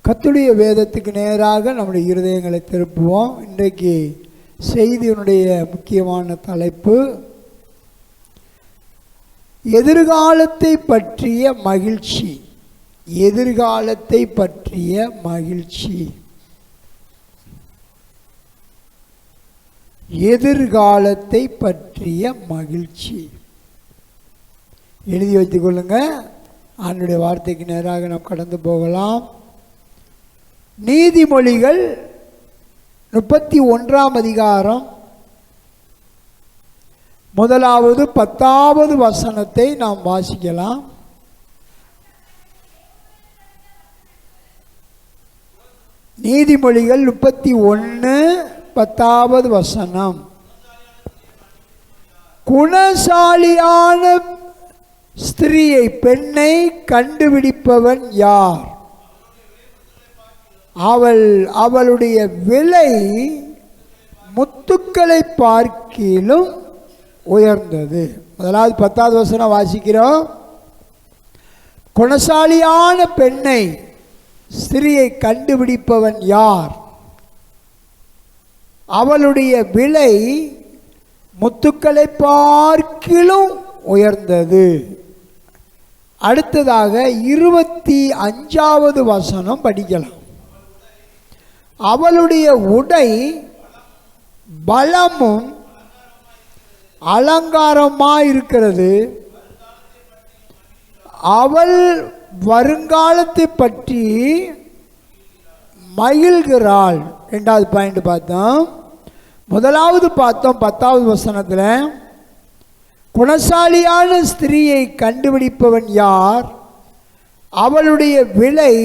கர்த்தருடைய வேதத்துக்கு நேராக நம்முடைய இருதயங்களை திருப்புவோம். இன்றைக்கு செய்தியினுடைய முக்கியமான தலைப்பு எதிர்காலத்தை பற்றிய மகிழ்ச்சி. எதிர்காலத்தை பற்றிய மகிழ்ச்சி. எதிர்காலத்தை பற்றிய மகிழ்ச்சி எழுதி வைத்துக் கொள்ளுங்க. ஆண்டவருடைய வார்த்தைக்கு நேராக நாம் கடந்து போகலாம். நீதிமொழிகள் 31ஆம் அதிகாரம் 10வது வசனத்தை நாம் வாசிக்கலாம். நீதிமொழிகள் 31:10வது வசனம். குணசாலியான ஸ்திரீயை பெண்ணை கண்டுபிடிப்பவன் யார்? அவளுடைய விலை முத்துக்களை பார்க்கிலும் உயர்ந்தது. முதலாவது 10வது வசனம் வாசிக்கிறோம். குணசாலியான பெண்ணை ஸ்திரீயை கண்டுபிடிப்பவன் யார்? அவளுடைய விலை முத்துக்களை பார்க்கிலும் உயர்ந்தது. அடுத்ததாக 25வது வசனம் படிக்கலாம். அவளுடைய உடை பலமும் அலங்காரமாயிருக்கிறது. அவள் வருங்காலத்தை பற்றி மகிழ்கிறாள். 2வது பாயிண்ட் பார்த்தோம். முதலாவது பார்த்தோம் 10வது வசனத்தில் குணசாலியான ஸ்திரீயை கண்டுபிடிப்பவன் யார்? அவளுடைய விலை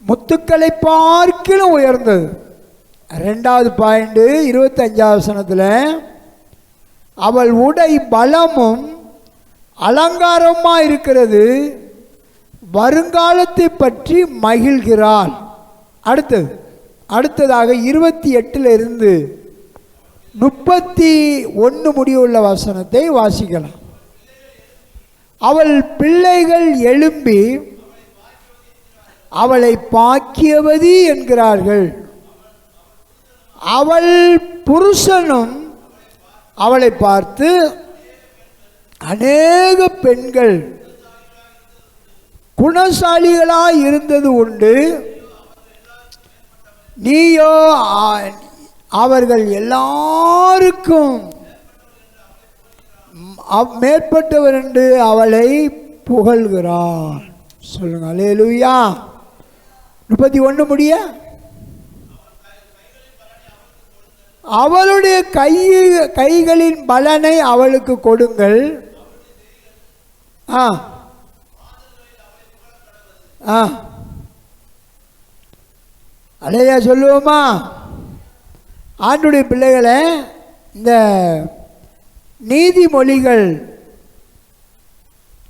முத்துக்களை பார்க்கிலும் உயர்ந்தது. 2வது பாயிண்ட் 25வது வசனத்தில் அவள் உடை பலமும் அலங்காரமாக இருக்கிறது. வருங்காலத்தை பற்றி மகிழ்கிறாள். அடுத்ததாக 28 31 முடிவுள்ள வசனத்தை வாசிக்கலாம். அவள் பிள்ளைகள் எழும்பி அவளை பாக்கியவதி என்கிறார்கள். அவள் புருஷனும் அவளை பார்த்து அநேக பெண்கள் குணசாலிகளாய் இருந்தது உண்டு, நீயோ அவர்கள் எல்லாருக்கும் மேற்பட்டவர் என்று அவளை புகழ்கிறார். சொல்லுங்க அல்லேலூயா. 31 முடிய அவளுடைய கைகளின் பலனை அவளுக்கு கொடுங்கள். அலையா சொல்லுவோமா? ஆண்டுடைய பிள்ளைகளை, இந்த நீதிமொழிகள்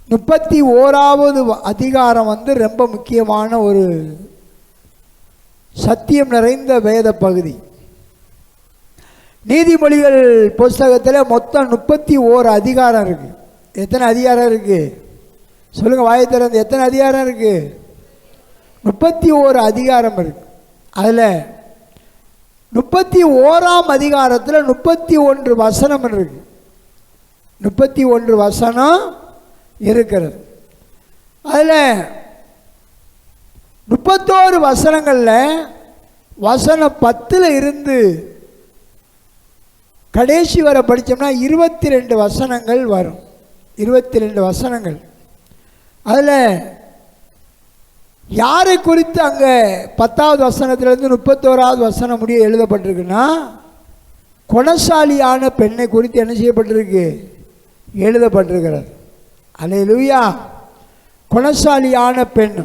31வது அதிகாரம் ரொம்ப முக்கியமான ஒரு சத்தியம் நிறைந்த வேத பகுதி. நீதிமொழிகள் புஸ்தகத்தில் மொத்தம் 31 அதிகாரம் இருக்கு. எத்தனை அதிகாரம் இருக்கு சொல்லுங்க, வாயை திறந்து. எத்தனை அதிகாரம் இருக்கு? 31 அதிகாரம் இருக்கு. அதில் 31ஆம் அதிகாரத்தில் 31 வசனம் இருக்கு. 31 வசனம் இருக்கிறது. அதில் 31 வசனங்களில் வசனம் 10 இருந்து கடைசி வர படித்தோம்னா 22 வசனங்கள் வரும். 22 வசனங்கள். அதில் யாரை குறித்து அங்கே 10வது வசனத்திலிருந்து 31வது வசனம் முடிய எழுதப்பட்டிருக்குன்னா, குணசாலியான பெண்ணை குறித்து என்ன செய்யப்பட்டிருக்கு? எழுதப்பட்டிருக்கிறது. அல்லேலூயா. குணசாலியான பெண்.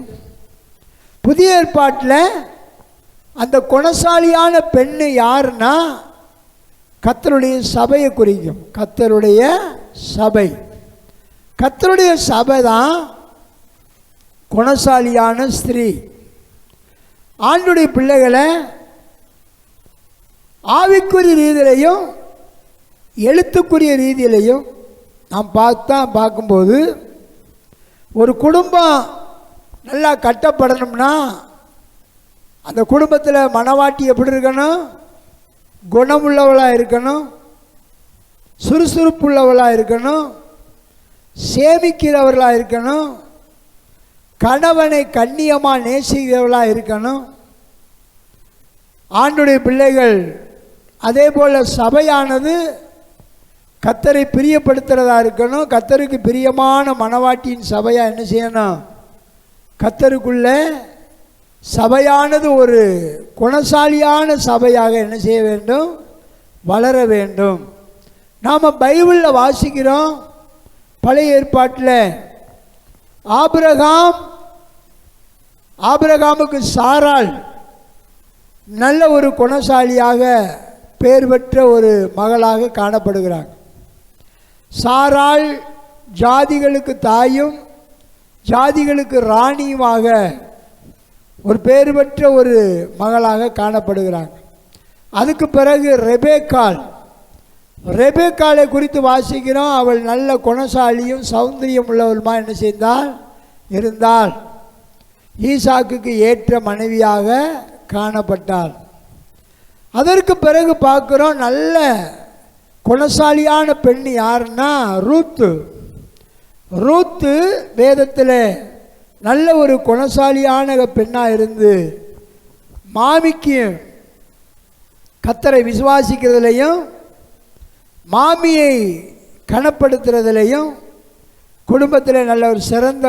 புதிய ஏற்பாட்டில் அந்த குணசாலியான பெண் யாருன்னா, கர்த்தருடைய சபையை குறிக்கும். கர்த்தருடைய சபை. கர்த்தருடைய சபை தான் குணசாலியான ஸ்திரீ. ஆண்டுடைய பிள்ளைகளை ஆவிக்குரிய ரீதியிலையும் எழுத்துக்குரிய ரீதியிலையும் நாம் பார்க்கும்போது ஒரு குடும்பம் நல்லா கட்டப்படணும்னா அந்த குடும்பத்தில் மனவாட்டி எப்படி இருக்கணும்? குணமுள்ளவளாக இருக்கணும், சுறுசுறுப்புள்ளவளாக இருக்கணும், சேமிக்கிறவர்களாக இருக்கணும், கணவனை கண்ணியமாக நேசிக்கிறவர்களாக இருக்கணும். ஆண்டுடைய பிள்ளைகள் அதே போல் சபையானது கர்த்தரை பிரியப்படுத்துகிறதா இருக்கணும். கர்த்தருக்கு பிரியமான மனவாட்டியின் சபையாக என்ன செய்யணும்? கர்த்தருக்குள்ள சபையானது ஒரு குணசாலியான சபையாக என்ன செய்ய வேண்டும்? வளர வேண்டும். நாம் பைபிளில் வாசிக்கிறோம், பழைய ஏற்பாட்டில் ஆபிரகாமுக்கு சாராள் நல்ல ஒரு குணசாலியாக பேர் பெற்ற ஒரு மகளாக காணப்படுகிறாங்க. சாராள் ஜாதிகளுக்கு தாயும் ஜாதிகளுக்கு ராணியுமாக ஒரு பேர் பெற்ற ஒரு மகளாக காணப்படுகிறாங்க. அதுக்கு பிறகு ரெபேக்காளை குறித்து வாசிக்கிறோம். அவள் நல்ல குணசாலியும் சௌந்தரியம் உள்ளவளுமா என்ன செய்தாள்? இருந்தாள். ஈசாக்குக்கு ஏற்ற மனைவியாக காணப்பட்டாள். அதற்கு பிறகு பார்க்குறோம், நல்ல குணசாலியான பெண் யாருன்னா ரூத்து வேதத்தில் நல்ல ஒரு குணசாலியான பெண்ணாக இருந்து மாமிக்கு கர்த்தரை விசுவாசிக்கிறதுலையும் மாமியை கனப்படுத்துறதுலையும் குடும்பத்தில் நல்ல ஒரு சிறந்த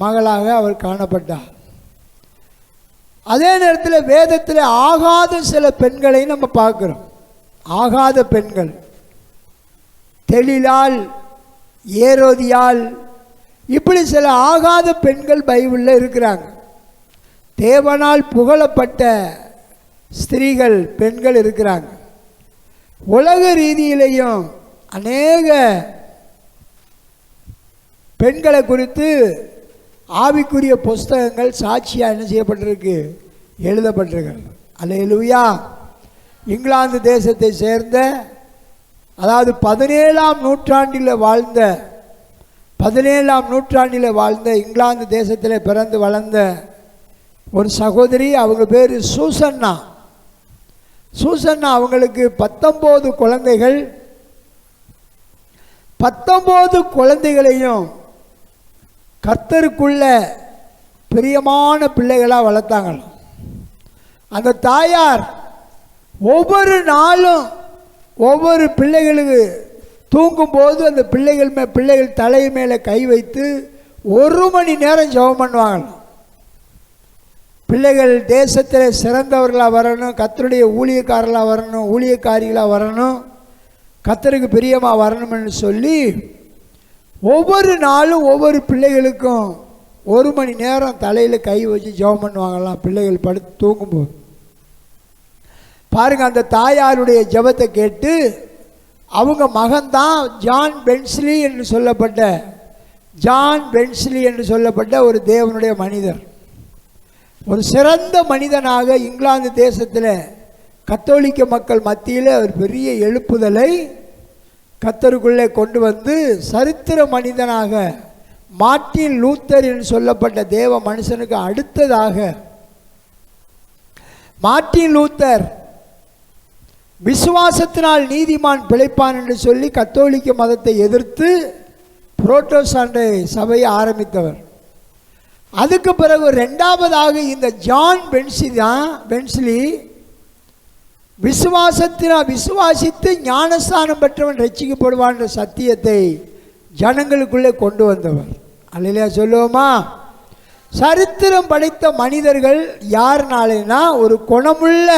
மகளாக அவள் காணப்பட்டாள். அதே நேரத்தில் வேதத்தில் ஆகாத சில பெண்களையும் நம்ம பார்க்குறோம். ஆகாத பெண்கள் தெளிலால், ஏரோதியால், இப்படி சில ஆகாத பெண்கள் பைபிளில் இருக்கிறாங்க. தேவனால் புகழப்பட்ட ஸ்திரீகள், பெண்கள் இருக்கிறாங்க. உலக ரீதியிலையும் அநேக பெண்களை குறித்து ஆவிக்குரிய புஸ்தகங்கள் சாட்சியாக என்ன செய்யப்பட்டிருக்கு? எழுதப்பட்டிருக்கு. அல்லேலூயா. இங்கிலாந்து தேசத்தை சேர்ந்த, அதாவது 17ஆம் நூற்றாண்டில் வாழ்ந்த இங்கிலாந்து தேசத்தில் பிறந்து வளர்ந்த ஒரு சகோதரி. அவங்க பேர் சூசன்னா. அவங்களுக்கு 19 குழந்தைகள். 19 குழந்தைகளையும் கர்த்தருக்குள்ள பிரியமான பிள்ளைகளாக வளர்த்தாங்களாம். அந்த தாயார் ஒவ்வொரு நாளும் ஒவ்வொரு பிள்ளைகளுக்கு தூங்கும்போது அந்த பிள்ளைகள் தலை மேலே கை வைத்து 1 மணி நேரம் ஜெபம் பண்ணுவாங்களாம். பிள்ளைகள் தேசத்தில் சிறந்தவர்களாக வரணும், கர்த்தருடைய ஊழியக்காரர்களாக வரணும், ஊழியக்காரிகளாக வரணும், கர்த்தருக்கு பிரியமாக வரணும்னு சொல்லி ஒவ்வொரு நாளும் ஒவ்வொரு பிள்ளைகளுக்கும் 1 மணி நேரம் தலையில் கை வச்சு ஜெபம் பண்ணுவாங்களாம் பிள்ளைகள் படுத்து தூங்கும்போது. பாருங்கள், அந்த தாயாருடைய ஜெபத்தை கேட்டு அவங்க மகன்தான் ஜான் பென்ஸ்லி என்று சொல்லப்பட்ட ஒரு தேவனுடைய மனிதர். ஒரு சிறந்த மனிதனாக இங்கிலாந்து தேசத்தில் கத்தோலிக்க மக்கள் மத்தியில் ஒரு பெரிய எழுப்புதலை கர்த்தருக்குள்ளே கொண்டு வந்து சரித்திர மனிதனாக மார்ட்டின் லூத்தர் என்று சொல்லப்பட்ட தேவ மனுஷனுக்கு அடுத்ததாக மார்ட்டின் லூத்தர் விசுவாசத்தினால் நீதிமான் பிழைப்பான் என்று சொல்லி கத்தோலிக்க மதத்தை எதிர்த்து புரோட்டஸ்டாண்ட் சபையை ஆரம்பித்தவர். அதுக்கு பிறகு 2வதாக இந்த ஜான் பென்ஸ்லி விசுவாசித்து ஞானஸ்தானம் பெற்றவன் ரட்சிக்கப்படுவான் என்ற சத்தியத்தை ஜனங்களுக்குள்ளே கொண்டு வந்தவர். அல்லேலூயா சொல்லுவோமா? சரித்திரம் படைத்த மனிதர்கள் யாருனாலேனா ஒரு குணமுள்ள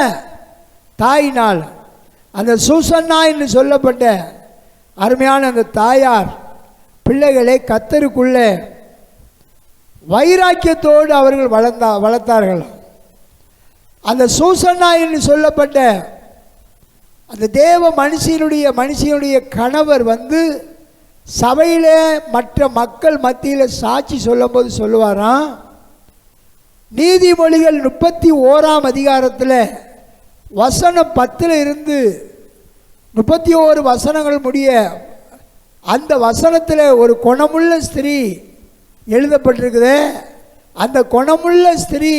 தாயினால். அந்த சூசன்னா என்று சொல்லப்பட்ட அருமையான அந்த தாயார் பிள்ளைகளை கர்த்தருக்குள்ளே வைராக்கியத்தோடு அவர்கள் வளர்த்தார்கள். அந்த சூசன்னா என்று சொல்லப்பட்ட அந்த தேவ மனுஷனுடைய கணவர் வந்து சபையிலே மற்ற மக்கள் மத்தியில் சாட்சி சொல்லும் போது சொல்லுவாராம், நீதிமொழிகள் 31ஆம் அதிகாரத்தில் வசனம் 10 இருந்து 31 வசனங்கள் முடிய அந்த வசனத்தில் ஒரு குணமுள்ள ஸ்திரீ எழுதப்பட்டிருக்குது. அந்த குணமுள்ள ஸ்திரீ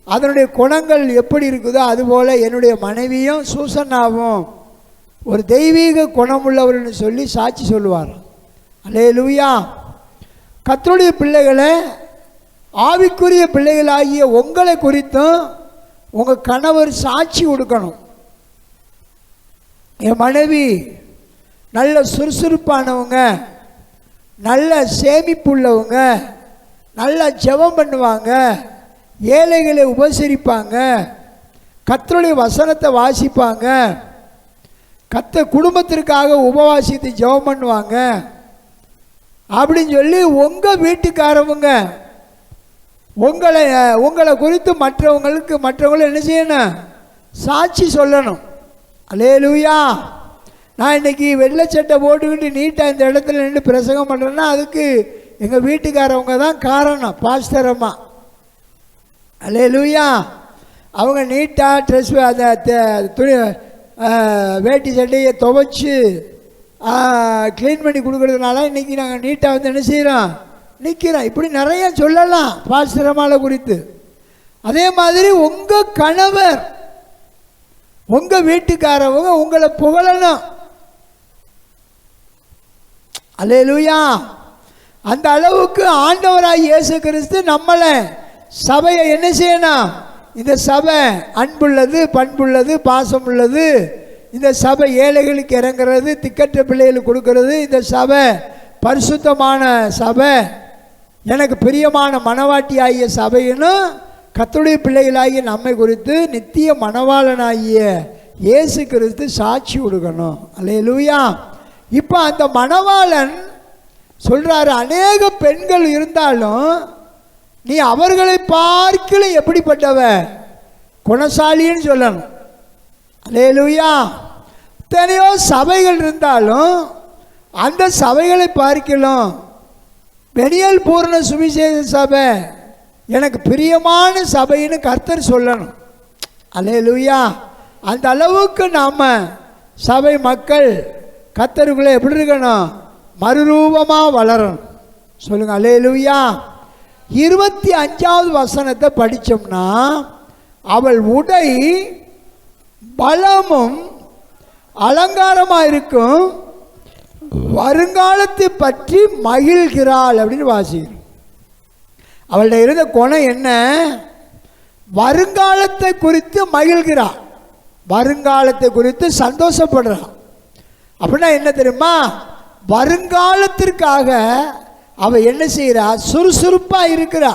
அதனுடைய குணங்கள் எப்படி இருக்குதோ அதுபோல் என்னுடைய மனைவியும் சூசன்னாவும் ஒரு தெய்வீக குணமுள்ளவர்னு சொல்லி சாட்சி சொல்லுவார். அல்லேலூயா. கர்த்தருடைய பிள்ளைகளை, ஆவிக்குரிய பிள்ளைகளாகிய உங்களை குறித்தும் உங்கள் கணவர் சாட்சி கொடுக்கணும். என் மனைவி நல்ல சுறுசுறுப்பானவங்க, நல்ல சேமிப்புள்ளவங்க, நல்லா ஜெபம் பண்ணுவாங்க, ஏழைகளை உபசரிப்பாங்க, கர்த்தருடைய வசனத்தை வாசிப்பாங்க, குடும்பத்திற்காக உபவாசித்து ஜெபம் பண்ணுவாங்க அப்படின்னு சொல்லி உங்கள் வீட்டுக்காரவங்க உங்களை குறித்து மற்றவங்களை என்ன செய்யணும்? சாட்சி சொல்லணும். அல்லேலூயா. நான் இன்றைக்கி வெள்ளை சட்டை போட்டுக்கிட்டு நீட்டாக இந்த இடத்துல நின்று பிரசங்கம் பண்ணுறேன்னா அதுக்கு எங்கள் வீட்டுக்காரவங்க தான் காரணம், பாஸ்டரம்மா. அல்லேலூயா. அவங்க நீட்டாக ட்ரெஸ் அந்த துணி வேட்டி சட்டையை துவைச்சி க்ளீன் பண்ணி கொடுக்குறதுனால இன்றைக்கி நாங்கள் நீட்டாக வந்து என்ன செய்கிறோம்? நிற்கிறோம். இப்படி நிறைய சொல்லலாம் பாஸ்டரம்மாவை குறித்து. அதே மாதிரி உங்கள் கணவர், உங்கள் வீட்டுக்காரவங்க உங்களை புகழணும். அல்லேலூயா. அந்த அளவுக்கு ஆண்டவராய் இயேசு கிறிஸ்து நம்மளை சபையை என்ன செய்யணும்? இந்த சபை அன்புள்ளது, பண்புள்ளது, பாசம் உள்ளது. இந்த சபை ஏழைகளுக்கு இறங்குறது, திக்கற்ற பிள்ளைகளுக்கு கொடுக்கறது. இந்த சபை பரிசுத்தமான சபை, எனக்கு பிரியமான மணவாட்டி ஆகிய சபைன்னு கர்த்தருடைய பிள்ளைகளாகிய நம்மை குறித்து நித்திய மணவாளனாகிய இயேசு கிறிஸ்து சாட்சி கொடுக்கணும். அல்லேலூயா. இப்போ அந்த மணவாளன் சொல்கிறாரு, அநேக பெண்கள் இருந்தாலும் நீ அவர்களை பார்க்கல எப்படிப்பட்டவ? குணசாலின்னு சொல்லணும். அல்லேலூயா. எத்தனையோ சபைகள் இருந்தாலும் அந்த சபைகளை பார்க்கலாம் பெனியல் பூரண சுவிசேஷ சபை எனக்கு பிரியமான சபைன்னு கர்த்தர் சொல்லணும். அல்லேலூயா. அந்த அளவுக்கு நாம் சபை மக்கள் கர்த்தருக்குள்ளே எப்படி இருக்கணும்? மறுரூபமாக வளரணும். சொல்லுங்கள் அல்லேலூயா. 25வது வசனத்தை படித்தோம்னா, அவள் உடை பலமும் அலங்காரமாக இருக்கும், வருங்காலத்தை பற்றி மகிழ்கிறாள் அப்படின்னு வாசிக்கிறோம். அவளுடைய இருந்த குணம் என்ன? வருங்காலத்தை குறித்து மகிழ்கிறாள், வருங்காலத்தை குறித்து சந்தோஷப்படுறாள். அப்படின்னா என்ன தெரியுமா? வருங்காலத்திற்காக அவள் என்ன செய்கிறா? சுறுசுறுப்பாக இருக்கிறா.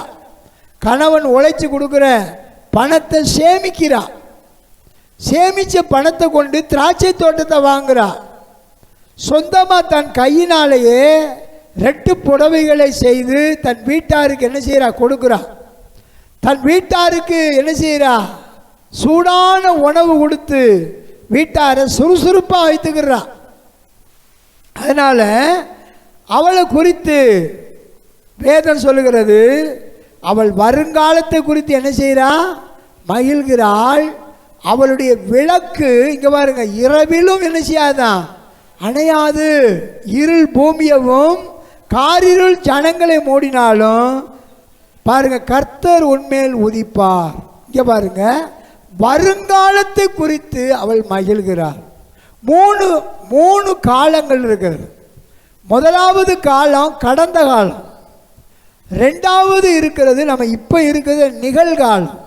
கணவன் உழைச்சி கொடுக்குற பணத்தை சேமிக்கிறா. சேமித்த பணத்தை கொண்டு திராட்சை தோட்டத்தை வாங்குறா. சொந்தமாக தன் கையினாலேயே 2 புடவைகளை செய்து தன் வீட்டாருக்கு என்ன செய்கிறா? கொடுக்குறா. தன் வீட்டாருக்கு என்ன செய்கிறா? சூடான உணவு கொடுத்து வீட்டாரை சுறுசுறுப்பாக வைத்துக்கிறா. அதனால் அவளை குறித்து வேதம் சொல்லுகிறது, அவள் வருங்காலத்தை குறித்து என்ன செய்கிறா? மகிழ்கிறாள். அவளுடைய விளக்கு இங்கே பாருங்க, இரவிலும் என்ன செய்யாதான்? அணையாது. இருள் பூமியவும் காரிருள் ஜனங்களை மூடினாலும் பாருங்க, கர்த்தர் உன்மேல் உதிப்பார். இங்கே பாருங்க, வருங்காலத்தை குறித்து அவள் மகிழ்கிறாள். மூணு காலங்கள் இருக்கிறது. முதலாவது காலம் கடந்த காலம், 2வது இருக்கிறது நம்ம இப்போ இருக்கிறது நிகழ்காலம்,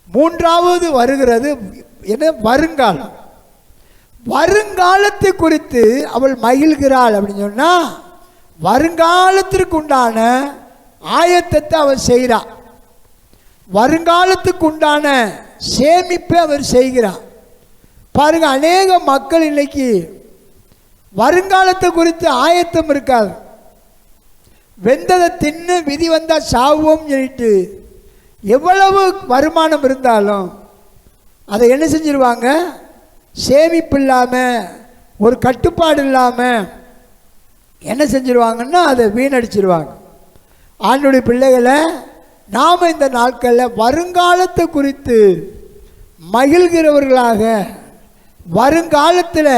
3வது வருகிறது என்ன? வருங்காலம். வருங்காலத்தை குறித்து அவள் மகிழ்கிறாள் அப்படின்னு சொன்னால், வருங்காலத்திற்கு உண்டான ஆயத்தத்தை அவள் செய்கிறாள். வருங்காலத்துக்கு உண்டான சேமிப்பை அவர் செய்கிறார். பாருங்க, அநேக மக்கள் இன்னைக்கு வருங்காலத்தை குறித்து ஆயத்தம் இருக்காது. வெந்ததை தின்னு விதி வந்தால் சாவோம் சொல்லிட்டு எவ்வளவு வருமானம் இருந்தாலும் அதை என்ன செஞ்சிருவாங்க? சேமிப்பு இல்லாமல், ஒரு கட்டுப்பாடு இல்லாமல் என்ன செஞ்சிருவாங்கன்னா அதை வீணடிச்சிருவாங்க. ஆண்டுடைய பிள்ளைகளை நாம் இந்த நாட்களில் வருங்காலத்தை குறித்து மகிழ்கிறவர்களாக, வருங்காலத்தில்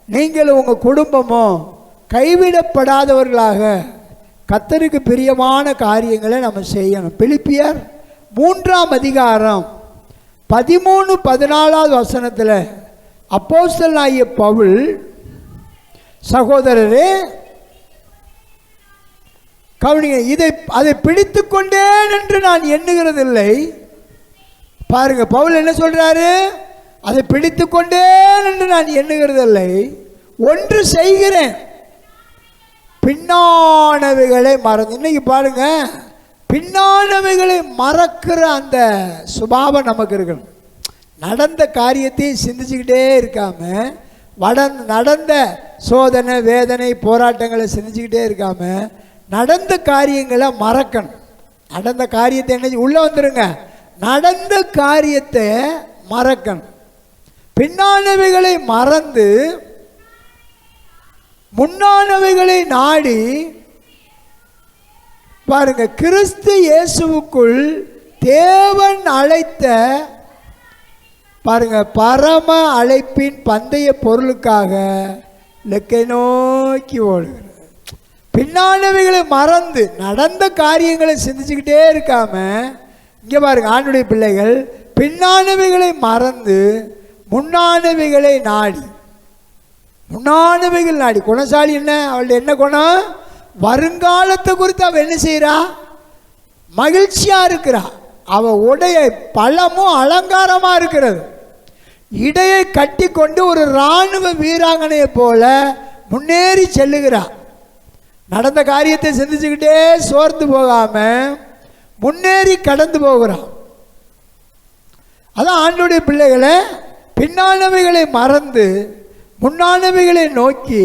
நீங்கள் உங்கள் குடும்பமும் கைவிடப்படாதவர்களாக கர்த்தருக்கு பிரியமான காரியங்களை நம்ம செய்யணும். பிலிப்பியர் 3 13-14 வசனத்தில் அப்போஸ்தலனாகிய பவுல், சகோதரரே கவனிங்க, அதை பிடித்து கொண்டேன் என்று நான் எண்ணுகிறதில்லை. பாருங்க, பவுல் என்ன சொல்றாரு? அதை பிடித்து கொண்டேன் என்று நான் எண்ணுகிறதில்லை, ஒன்று செய்கிறேன், பின்னானவைகளை மறந்து. இன்னைக்கு பாருங்க, பின்னானவைகளை மறக்கிற அந்த சுபாவம் நமக்கு இருக்கணும். நடந்த காரியத்தை சிந்திச்சுக்கிட்டே இருக்காம, நடந்த சோதனை வேதனை போராட்டங்களை சிந்திச்சுக்கிட்டே இருக்காம நடந்த காரியங்களை மறக்கணும். நடந்த காரியத்தை என்ன உள்ள வந்துருங்க, நடந்த காரியத்தை மறக்கணும். பின்னானவைகளை மறந்து முன்னானவைகளை நாடி, பாருங்க, கிறிஸ்து இயேசுவுக்குள் தேவன் அழைத்த, பாருங்க, பரம அழைப்பின் பந்தய பொருளுக்காக இலக்கை நோக்கி ஓடுகிறது. பின்னானவைகளை மறந்து நடந்த காரியங்களை சிந்திச்சுக்கிட்டே இருக்காம, இங்கே பாருங்க, ஆண்டுடைய பிள்ளைகள் பின்னானவைகளை மறந்து முன்னானவைகளை நாடி, முன்னானவைகள் நாடி. குணசாலி என்ன? அவளுடைய என்ன குணம்? வருங்காலத்தை குறித்து அவள் என்ன செய்கிறா? மகிழ்ச்சியா இருக்கிறா. அவள் உடைய பழமும் அலங்காரமாக இருக்கிறது. இடையை கட்டி கொண்டு ஒரு இராணுவ வீராங்கனையை போல முன்னேறி செல்லுகிறா. நடந்த காரியத்தை சிந்திச்சுக்கிட்டே சோர்ந்து போகாம முன்னேறி கடந்து போகிறான். அதான் ஆண்டவருடைய பிள்ளைகளை பின்னானவைகளை மறந்து முன்னானவைகளை நோக்கி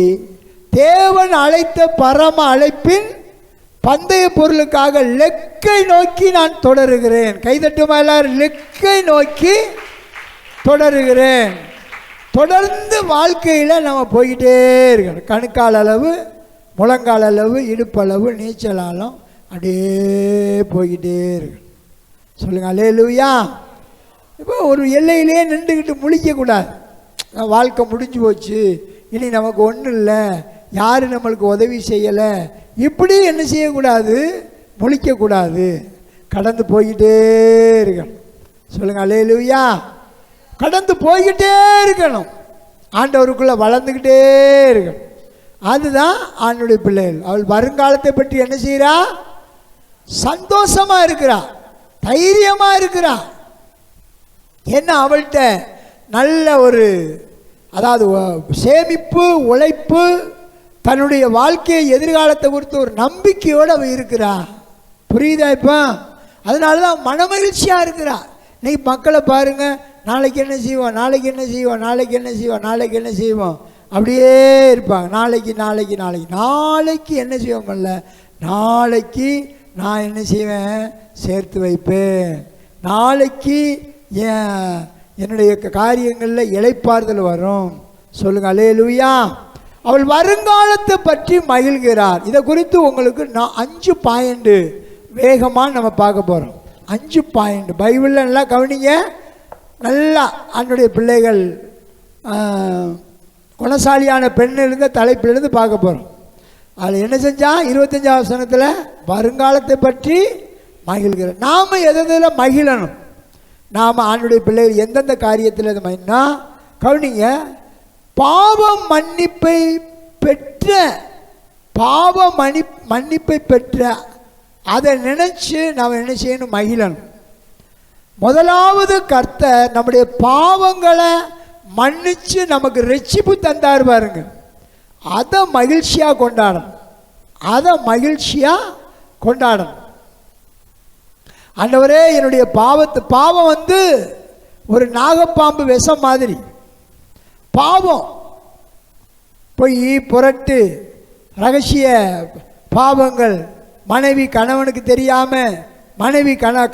தேவன் அழைத்த பரம அழைப்பின் பந்தய பொருளுக்காக லெக்கை நோக்கி நான் தொடருகிறேன். கைதட்டுமா எல்லாரும்? லெக்கை நோக்கி தொடருகிறேன். தொடர்ந்து வாழ்க்கையில் நம்ம போய்கிட்டே இருக்கணும். கணுக்கால் அளவு, முழங்கால் அளவு, இடுப்பளவு, நீச்சலாலும் அப்படியே போய்கிட்டே இருக்கணும். சொல்லுங்க அல்லேலூயா. இப்போ ஒரு எல்லையிலே நின்றுக்கிட்டு முழிக்கக்கூடாது. வாழ்க்கை முடிஞ்சு போச்சு, இனி நமக்கு ஒன்றும் இல்லை, யாரும் நம்மளுக்கு உதவி செய்யலை, இப்படி என்ன செய்யக்கூடாது? முழிக்கக்கூடாது. கடந்து போய்கிட்டே இருக்கணும். சொல்லுங்க அல்லேலூயா. கடந்து போய்கிட்டே இருக்கணும். ஆண்டவருக்குள்ளே வளர்ந்துக்கிட்டே இருக்கணும். அதுதான் ஆண்டவருடைய பிள்ளைகள். அவள் வருங்காலத்தை பற்றி என்ன செய்கிறா? சந்தோஷமாக இருக்கிறா, தைரியமாக இருக்கிறா. என்ன, அவள்கிட்ட நல்ல ஒரு, அதாவது சேமிப்பு, உழைப்பு, தன்னுடைய வாழ்க்கையை எதிர்காலத்தை குறித்து ஒரு நம்பிக்கையோடு அவள் இருக்கிறா. புரியுதா? இப்போ அதனால தான் மனமகிழ்ச்சியாக இருக்கிறா. இன்னைக்கு மக்களை பாருங்கள், நாளைக்கு என்ன செய்வோம், நாளைக்கு என்ன செய்வோம், நாளைக்கு என்ன செய்வோம், நாளைக்கு என்ன செய்வோம், அப்படியே இருப்பாங்க. நாளைக்கு நாளைக்கு நாளைக்கு நாளைக்கு என்ன செய்வோம்ல, நாளைக்கு நான் என்ன செய்வேன்? சேர்த்து வைப்பேன். நாளைக்கு என்னுடைய காரியங்களில் இளைப்பாறுதல் வரும். சொல்லுங்க அல்லேலூயா. அவள் வருங்காலத்தை பற்றி மகிழ்கிறார். இதை குறித்து உங்களுக்கு நான் 5 பாயிண்ட் வேகமாக நம்ம பார்க்க போகிறோம். 5 பாயிண்ட் பைபிளில் நல்லா கவனிங்க. நல்லா ஆண்டவருடைய பிள்ளைகள் குணசாலியான பெண்ணிலிருந்து தலைப்பிலிருந்து பார்க்க போகிறோம். அதில் என்ன செஞ்சால் 25ஆம் வசனத்தில் வருங்காலத்தை பற்றி மகிழ்கிறார். நாம் எதில் மகிழணும்? நாம் ஆண்டவருடைய பிள்ளைகள் எந்தெந்த காரியத்தில் இது மகிழ்னா, கவனிங்க, பாவ மன்னிப்பை பெற்ற, பாவ மன்னிப்பை பெற்ற அதை நினைச்சு நாம் என்ன செய்யணும்? மகிழணும். முதலாவது கர்த்தர் நம்முடைய பாவங்களை மன்னிச்சு நமக்கு ரட்சிப்பு தந்தார் பாருங்க. அதை மகிழ்ச்சியாக கொண்டாடணும். அதை மகிழ்ச்சியாக கொண்டாடணும். ஆண்டவரே, என்னுடைய பாவம் வந்து ஒரு நாகப்பாம்பு விஷம் மாதிரி. பாவம், பொய், புரட்டு, ரகசிய பாவங்கள், மனைவி கணவனுக்கு தெரியாமல்,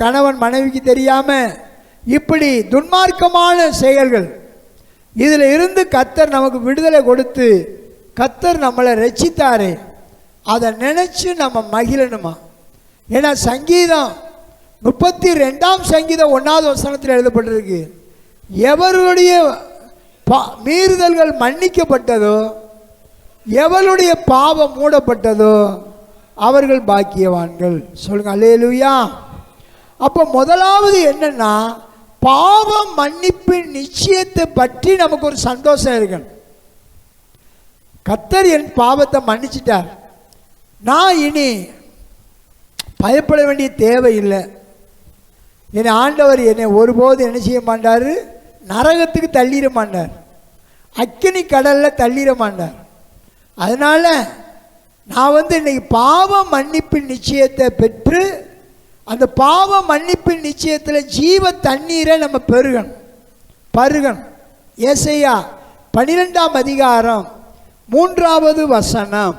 கணவன் மனைவிக்கு தெரியாமல், இப்படி துன்மார்க்கமான செயல்கள், இதில் இருந்து கர்த்தர் நமக்கு விடுதலை கொடுத்து கர்த்தர் நம்மளை ரட்சித்தாரே, அதை நினச்சி நம்ம மகிழணுமா. ஏன்னா சங்கீதம் 32ஆம் சங்கீதம் 1வது வசனத்தில் எழுதப்பட்டிருக்கு, எவருடைய மீறுதல்கள் மன்னிக்கப்பட்டதோ, எவருடைய பாவம் மூடப்பட்டதோ அவர்கள் பாக்கியவான்கள். சொல்லுங்க அல்லேலூயா. அப்போ முதலாவது என்னன்னா, பாவ மன்னிப்பின் நிச்சயத்தை பற்றி நமக்கு ஒரு சந்தோஷம் இருக்கணும். கர்த்தர் என் பாவத்தை மன்னிச்சிட்டார், நான் இனி பயப்பட வேண்டிய தேவையில்லை. என்னை ஆண்டவர் என்னை ஒருபோது என்ன செய்ய மாட்டார், நரகத்துக்கு தள்ளிட மாட்டார், அக்கினி கடலில் தள்ளிட மாட்டார். அதனால் நான் இன்னைக்கு பாவ மன்னிப்பின் நிச்சயத்தை பெற்று அந்த பாவ மன்னிப்பின் நிச்சயத்தில் ஜீவ தண்ணீரை நம்ம பருகணும். ஏசாயா 12ஆம் அதிகாரம் 3வது வசனம்,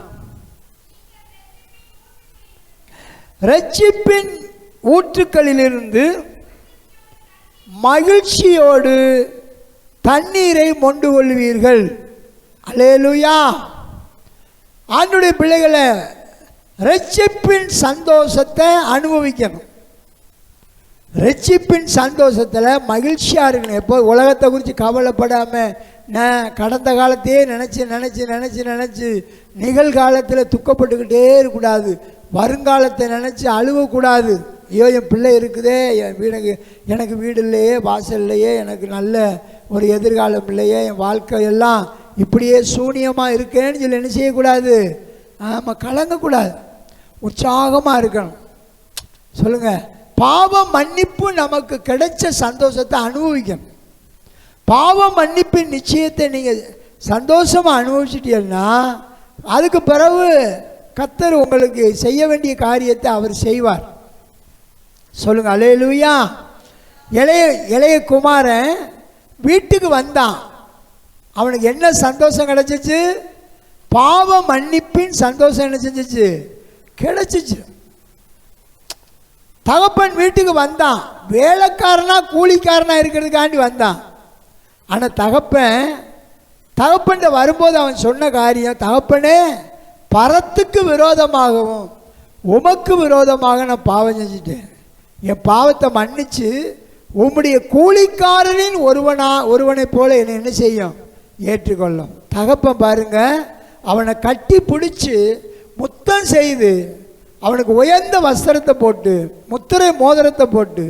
இரட்சிப்பின் ஊற்றுக்களிலிருந்து மகிழ்ச்சியோடு தண்ணீரை மொண்டு கொள்வீர்கள். அல்லேலூயா. ஆண்டவருடைய பிள்ளைகளை இரட்சிப்பின் சந்தோஷத்தை அனுபவிக்கணும். இரட்சிப்பின் சந்தோஷத்தில் மகிழ்ச்சியாக இருக்கணும். எப்போ உலகத்தை குறித்து கவலைப்படாமல் நான் கடந்த காலத்தையே நினச்சி நிகழ்காலத்தில் துக்கப்பட்டுக்கிட்டே இருக்கக்கூடாது. வருங்காலத்தை நினச்சி அழுவக்கூடாது. ஐயோ என் பிள்ளை இருக்குதே, எனக்கு வீடு இல்லையே, வாசல் இல்லையே, எனக்கு நல்ல ஒரு எதிர்காலம் இல்லையே, என் வாழ்க்கையெல்லாம் இப்படியே சூனியமாக இருக்கேன்னு சொல்லி என்ன செய்யக்கூடாது, ஆமாம் கலங்கக்கூடாது, உற்சாகமாக இருக்கணும். சொல்லுங்கள், பாவ மன்னிப்பு நமக்கு கிடைச்ச சந்தோஷத்தை அனுபவிக்கணும். பாவ மன்னிப்பின் நிச்சயத்தை நீங்கள் சந்தோஷமாக அனுபவிச்சிட்டீங்கன்னா அதுக்கு பிறகு கர்த்தர் உங்களுக்கு செய்ய வேண்டிய காரியத்தை அவர் செய்வார். சொல்லுங்க அல்லேலூயா. இளைய குமாரன் வீட்டுக்கு வந்தான், அவனுக்கு என்ன சந்தோஷம் கிடைச்சிச்சு, பாவ மன்னிப்பின் சந்தோஷம் என்ன செஞ்சிச்சு, கிடைச்சிச்சு. தகப்பன் வீட்டுக்கு வந்தான், வேலைக்காரனா கூலிக்காரனா இருக்கிறதுக்காண்டி வந்தான். ஆனால் தகப்பன் வரும்போது அவன் சொன்ன காரியம், தகப்பனே பரத்துக்கு விரோதமாகவும் உமக்கு விரோதமாக நான் பாவம் செஞ்சுட்டேன், என் பாவத்தை மன்னிச்சு உம்முடைய கூலிக்காரனின் ஒருவனை போல என்னை என்ன செய்யும், ஏற்றுக்கொள்ளும். தகப்பன் பாருங்க, அவனை கட்டி பிடிச்சி முத்தம் செய்து அவனுக்கு உயர்ந்த வஸ்திரத்தை போட்டு முத்திரை மோதிரத்தை போட்டு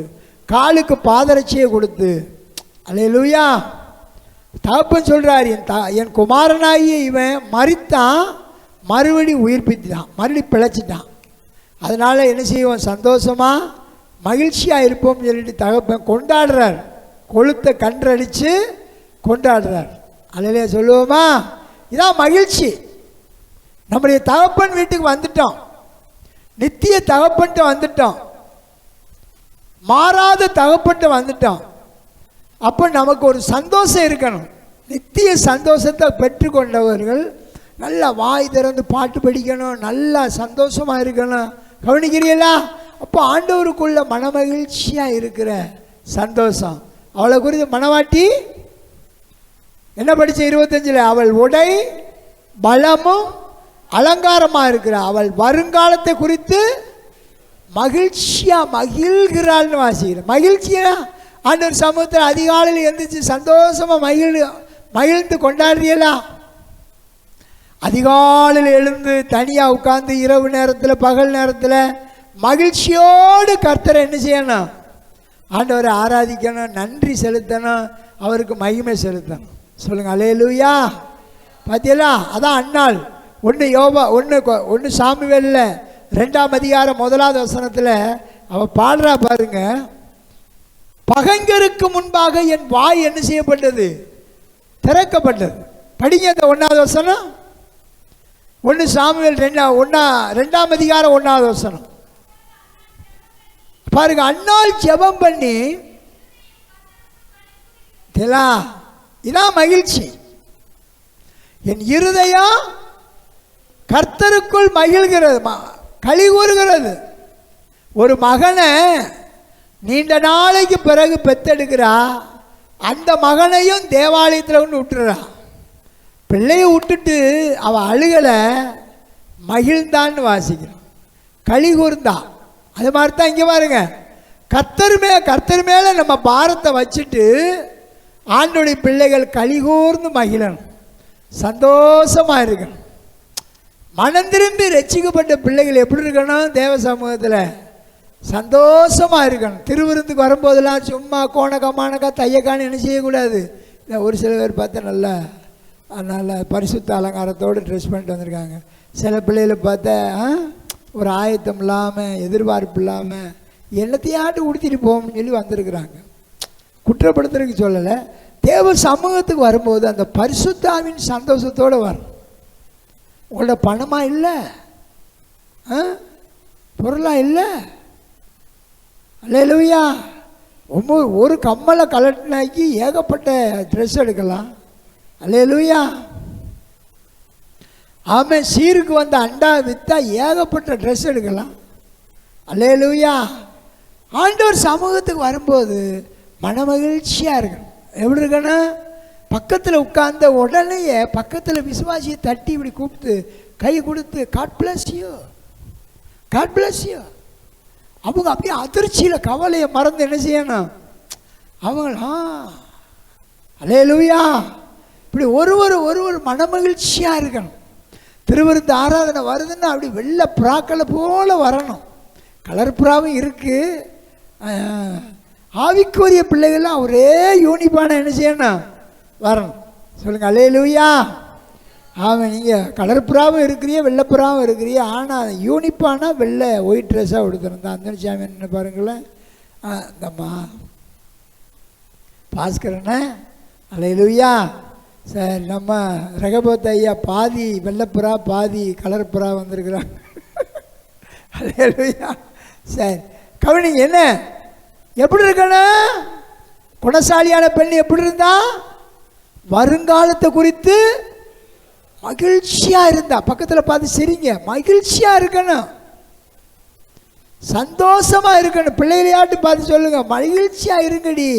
காலுக்கு பாதரட்சியை கொடுத்து, அல்லேலூயா. தகப்பன் சொல்கிறார், என் குமாரனாகிய இவன் மரித்தான், மறுபடி உயிர்ப்பித்தான், மறுபடி பிழைச்சிட்டான். அதனால் என்ன செய்வோம், சந்தோஷமாக மகிழ்ச்சியாக இருப்போம்னு சொல்லிட்டு தகப்பன் கொண்டாடுறார், கொளுத்த கன்றடித்து கொண்டாடுறார். அல்லேலூயா சொல்லுவோமா. இதான் மகிழ்ச்சி. நம்முடைய தகப்பன் வீட்டுக்கு வந்துட்டோம், நித்திய தகப்பன்ட்ட வந்துட்டோம், மாறாத தகப்பன்ட்ட வந்துட்டோம். அப்போ நமக்கு ஒரு சந்தோஷம் இருக்கணும். நித்திய சந்தோஷத்தை பெற்றுக்கொண்டவர்கள் நல்லா வாய் திறந்து பாட்டு படிக்கணும், நல்லா சந்தோஷமாக இருக்கணும். கவனிக்கிறீங்களா? அப்போ ஆண்டவருக்குள்ள மனமகிழ்ச்சியாக இருக்கிற சந்தோஷம். அவளை குறித்து மனவாட்டி என்ன படித்த 25, அவள் உடை பலமும் அலங்காரமாக இருக்கிறாள், அவள் வருங்காலத்தை குறித்து மகிழ்ச்சியாக மகிழ்கிறாள்னு வாசிக்கிறேன். மகிழ்ச்சியா ஆண்டவர் சமூகத்தில் அதிகாலையில் எழுந்திரிச்சு சந்தோஷமாக மகிழ்ந்து கொண்டாடுறீங்களா? அதிகாலையில் எழுந்து தனியாக உட்கார்ந்து இரவு நேரத்தில் பகல் நேரத்தில் மகிழ்ச்சியோடு கர்த்தரை என்ன செய்யணும், ஆண்டவரை ஆராதிக்கணும், நன்றி செலுத்தணும், அவருக்கு மகிமை செலுத்தணும். சொல்லுங்க அல்லேலூயா. பார்த்தீங்களா? அதான் அன்னாள். ஒன்று சாமுவேலில் 2ஆம் அதிகாரம் 1வது வசனத்தில் அவள் பாடுறா பாருங்க, பகைஞருக்கு முன்பாக என் வாய் என்ன செய்யப்பட்டது, திறக்கப்பட்டது. படிங்க அந்த 1வது வசனம். 1 சாமுவேல் 2ஆம் அதிகாரம் 1வது வசனம் பாருங்க. அன்னாள் ஜெபம் பண்ணி, இதான் மகிழ்ச்சி. என் இருதயம் கர்த்தருக்குள் மகிழ்கிறது, களி கூறுகிறது. ஒரு மகனை நீண்ட நாளைக்கு பிறகு பெத்தெடுக்கிறா, அந்த மகனையும் தேவாலயத்தில் கொண்டு விட்டுறா. பிள்ளையை விட்டுட்டு அவள் அழுகலை, மகிழ்ந்தான்னு வாசிக்கிறான், களி கூர்ந்தா. அது மாதிரி தான் இங்கே பாருங்க, கர்த்தர் மேலே நம்ம பாரத்தை வச்சுட்டு ஆண்டவருடைய பிள்ளைகள் கலிகூர்ந்து மகிழணும், சந்தோஷமாக இருக்கணும். மனம் திரும்பி ரட்சிக்கப்பட்ட பிள்ளைகள் எப்படி இருக்கணும்? தேவ சமூகத்தில் சந்தோஷமாக இருக்கணும். திருவிருந்துக்கு வரும்போதெல்லாம் சும்மா கோணக்கா தையக்கான்னு என்ன செய்யக்கூடாது. இல்லை, ஒரு சில பேர் பார்த்தா நல்லா பரிசுத்த அலங்காரத்தோடு ட்ரெஸ் பண்ணிட்டு வந்திருக்காங்க. சில பிள்ளைகளை பார்த்தா ஒரு ஆயத்தம் இல்லாமல், எதிர்பார்ப்பு இல்லாமல் என்னத்தையாட்டு உடுத்திட்டு போகணும்னு சொல்லி வந்திருக்கிறாங்க. குற்றப்படுத்துறதுக்கு சொல்லலை. தேவ சமூகத்துக்கு வரும்போது அந்த பரிசுத்தாவின் சந்தோஷத்தோடு வரும். உங்களோட பணமாக இல்லை, பொருளாக இல்லை. அல்லேலூயா. ஒரு கம்மலை கலட்டினாக்கி ஏகப்பட்ட ட்ரெஸ் எடுக்கலாம். அல்லேலூயா. ஆமாம், சீருக்கு வந்த அண்டா விற்றா ஏகப்பட்ட ட்ரெஸ் எடுக்கலாம். அல்லேலூயா. ஆண்டவர் சமூகத்துக்கு வரும்போது மனமகிழ்ச்சியாக இருக்கணும். எப்படி இருக்கணும்? பக்கத்தில் உட்கார்ந்த உடனே பக்கத்தில் விசுவாசியை தட்டி இப்படி கூப்பிட்டு கை கொடுத்து God bless you, God bless you. அவங்க அப்படியே அதிர்ச்சியில் கவலையை மறந்து என்ன செய்யணும்? அவங்களா அல்லேலூயா. இப்படி ஒருவர் மனமகிழ்ச்சியாக இருக்கணும். திருவிருந்து ஆராதனை வருதுன்னா அப்படி வெள்ளை புறாக்களை போல வரணும். கலர் புறாவும் இருக்குது. ஆவிக்குரிய பிள்ளைகள்லாம் ஒரே யூனிஃபார்ம் என்ன செய்யணும்? வரணும். சொல்லுங்கள் அல்லேலூயா. ஆமாம், நீங்கள் கலர் புறாவும் இருக்கிறிய, வெள்ளைப்புறாவும் இருக்கிறிய. ஆனால் யூனிஃபார்ம்னா வெள்ளை ஒயிட் ட்ரெஸ்ஸாக கொடுத்துருந்தா அந்த சாமி என்ன பாருங்களேன். இந்தம்மா பாஸ்கரண்ணே அல்லேலூயா. சரி, நம்ம ரகபோத் ஐயா பாதி வெள்ளைப்புறா பாதி கலர் புறா வந்திருக்கிறாங்க. அல்லேலூயா. சரி, கவனிங்க. என்ன எப்படி இருக்கணும்? குணசாலியான பெண் எப்படி இருந்தா? வருங்காலத்தை குறித்து மகிழ்ச்சியாக இருந்தா. பக்கத்தில் பார்த்து சரிங்க, மகிழ்ச்சியாக இருக்கணும், சந்தோஷமாக இருக்கணும். பிள்ளைகளையாட்டு பார்த்து சொல்லுங்க, மகிழ்ச்சியாக இருங்கடி,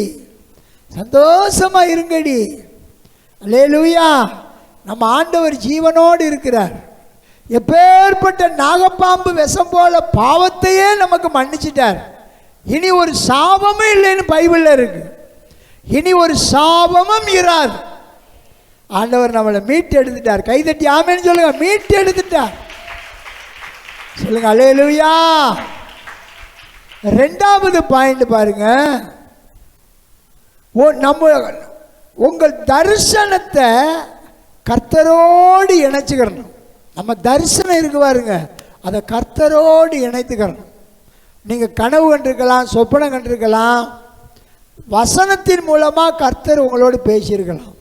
சந்தோஷமாக இருங்கடி. அல்லேலூயா. நம்ம ஆண்டவர் ஜீவனோடு இருக்கிறார். எப்பேற்பட்ட நாகப்பாம்பு விஷம் போல பாவத்தையே நமக்கு மன்னிச்சிட்டார். இனி ஒரு சாபமும் இல்லைன்னு பைபிளில் இருக்கு. இனி ஒரு சாபமும் இராது. ஆண்டவர் நம்மளை மீட்டு எடுத்துட்டார். கைதட்டி ஆமேன்னு சொல்லுங்க. மீட்டு எடுத்துட்டார். சொல்லுங்க அல்லேலூயா. ரெண்டாவது பாயிண்ட் பாருங்க. உங்கள் தரிசனத்தை கர்த்தரோடு இணைச்சுக்கிறணும். நம்ம தரிசனம் இருக்கு பாருங்க, அதை கர்த்தரோடு இணைத்துக்கிறணும். நீங்கள் கனவு கண்டிருக்கலாம், சொப்பனம் கண்டிருக்கலாம், வசனத்தின் மூலமாக கர்த்தர் உங்களோடு பேசியிருக்கலாம்.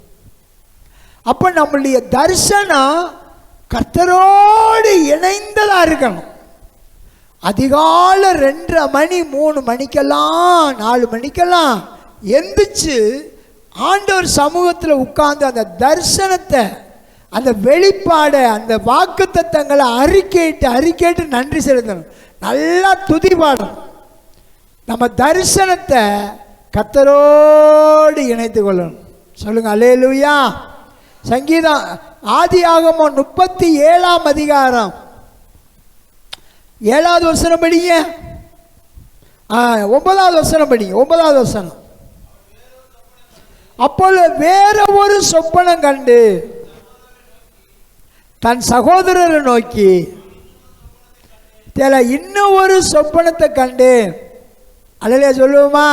அப்போ நம்மளுடைய தரிசனம் கர்த்தரோடு இணைந்ததாக இருக்கணும். அதிகாலை 2:30 மணி 3 மணிக்கெல்லாம் 4 மணிக்கெல்லாம் எந்திரிச்சு ஆண்டவர் சமூகத்தில் உட்கார்ந்து அந்த தரிசனத்தை, அந்த வெளிப்பாடை, அந்த வாக்குத்தத்தங்களை அறிக்கையிட்டு நன்றி செலுத்தணும். நல்லா துதி பாடணும். நம்ம தரிசனத்தை கர்த்தரோடு இணைத்து கொள்ளணும். சொல்லுங்க அல்லேலூயா. சங்கீதம் ஆதியாகமம் 37ஆம் அதிகாரம் 7வது வசனம் படிங்க. 9வது வசனம் படிங்க. 9வது வசனம். அப்பொழுது வேற ஒரு சொப்பனம் கண்டு தன் சகோதரரை நோக்கி, இன்னும் ஒரு சொப்பனத்தை கண்டு. அல்லேலூயா சொல்லுவோமா?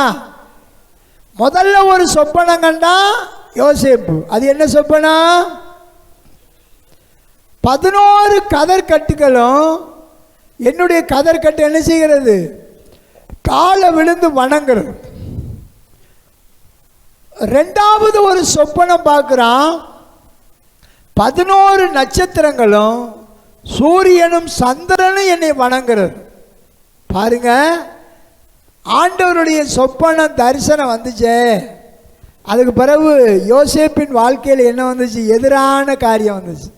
முதல்ல ஒரு சொப்பனம் கண்டா யோசேப்பு. அது என்ன சொப்பனம்? 11 கதர்கட்டுகளும் என்னுடைய கதர்கட்டு என்ன செய்கிறது? காலை விழுந்து வணங்குறது. ரெண்டாவது ஒரு சொப்பனம் பார்க்குறான். 11 நட்சத்திரங்களும் சூரியனும் சந்திரனும் என்னை வணங்குறது. பாருங்க, ஆண்டவருடைய சொப்பனம் தரிசனம் வந்துச்சே. அதுக்கு பிறகு யோசேப்பின் வாழ்க்கையில் என்ன வந்துச்சு? எதிரான காரியம் வந்துச்சு.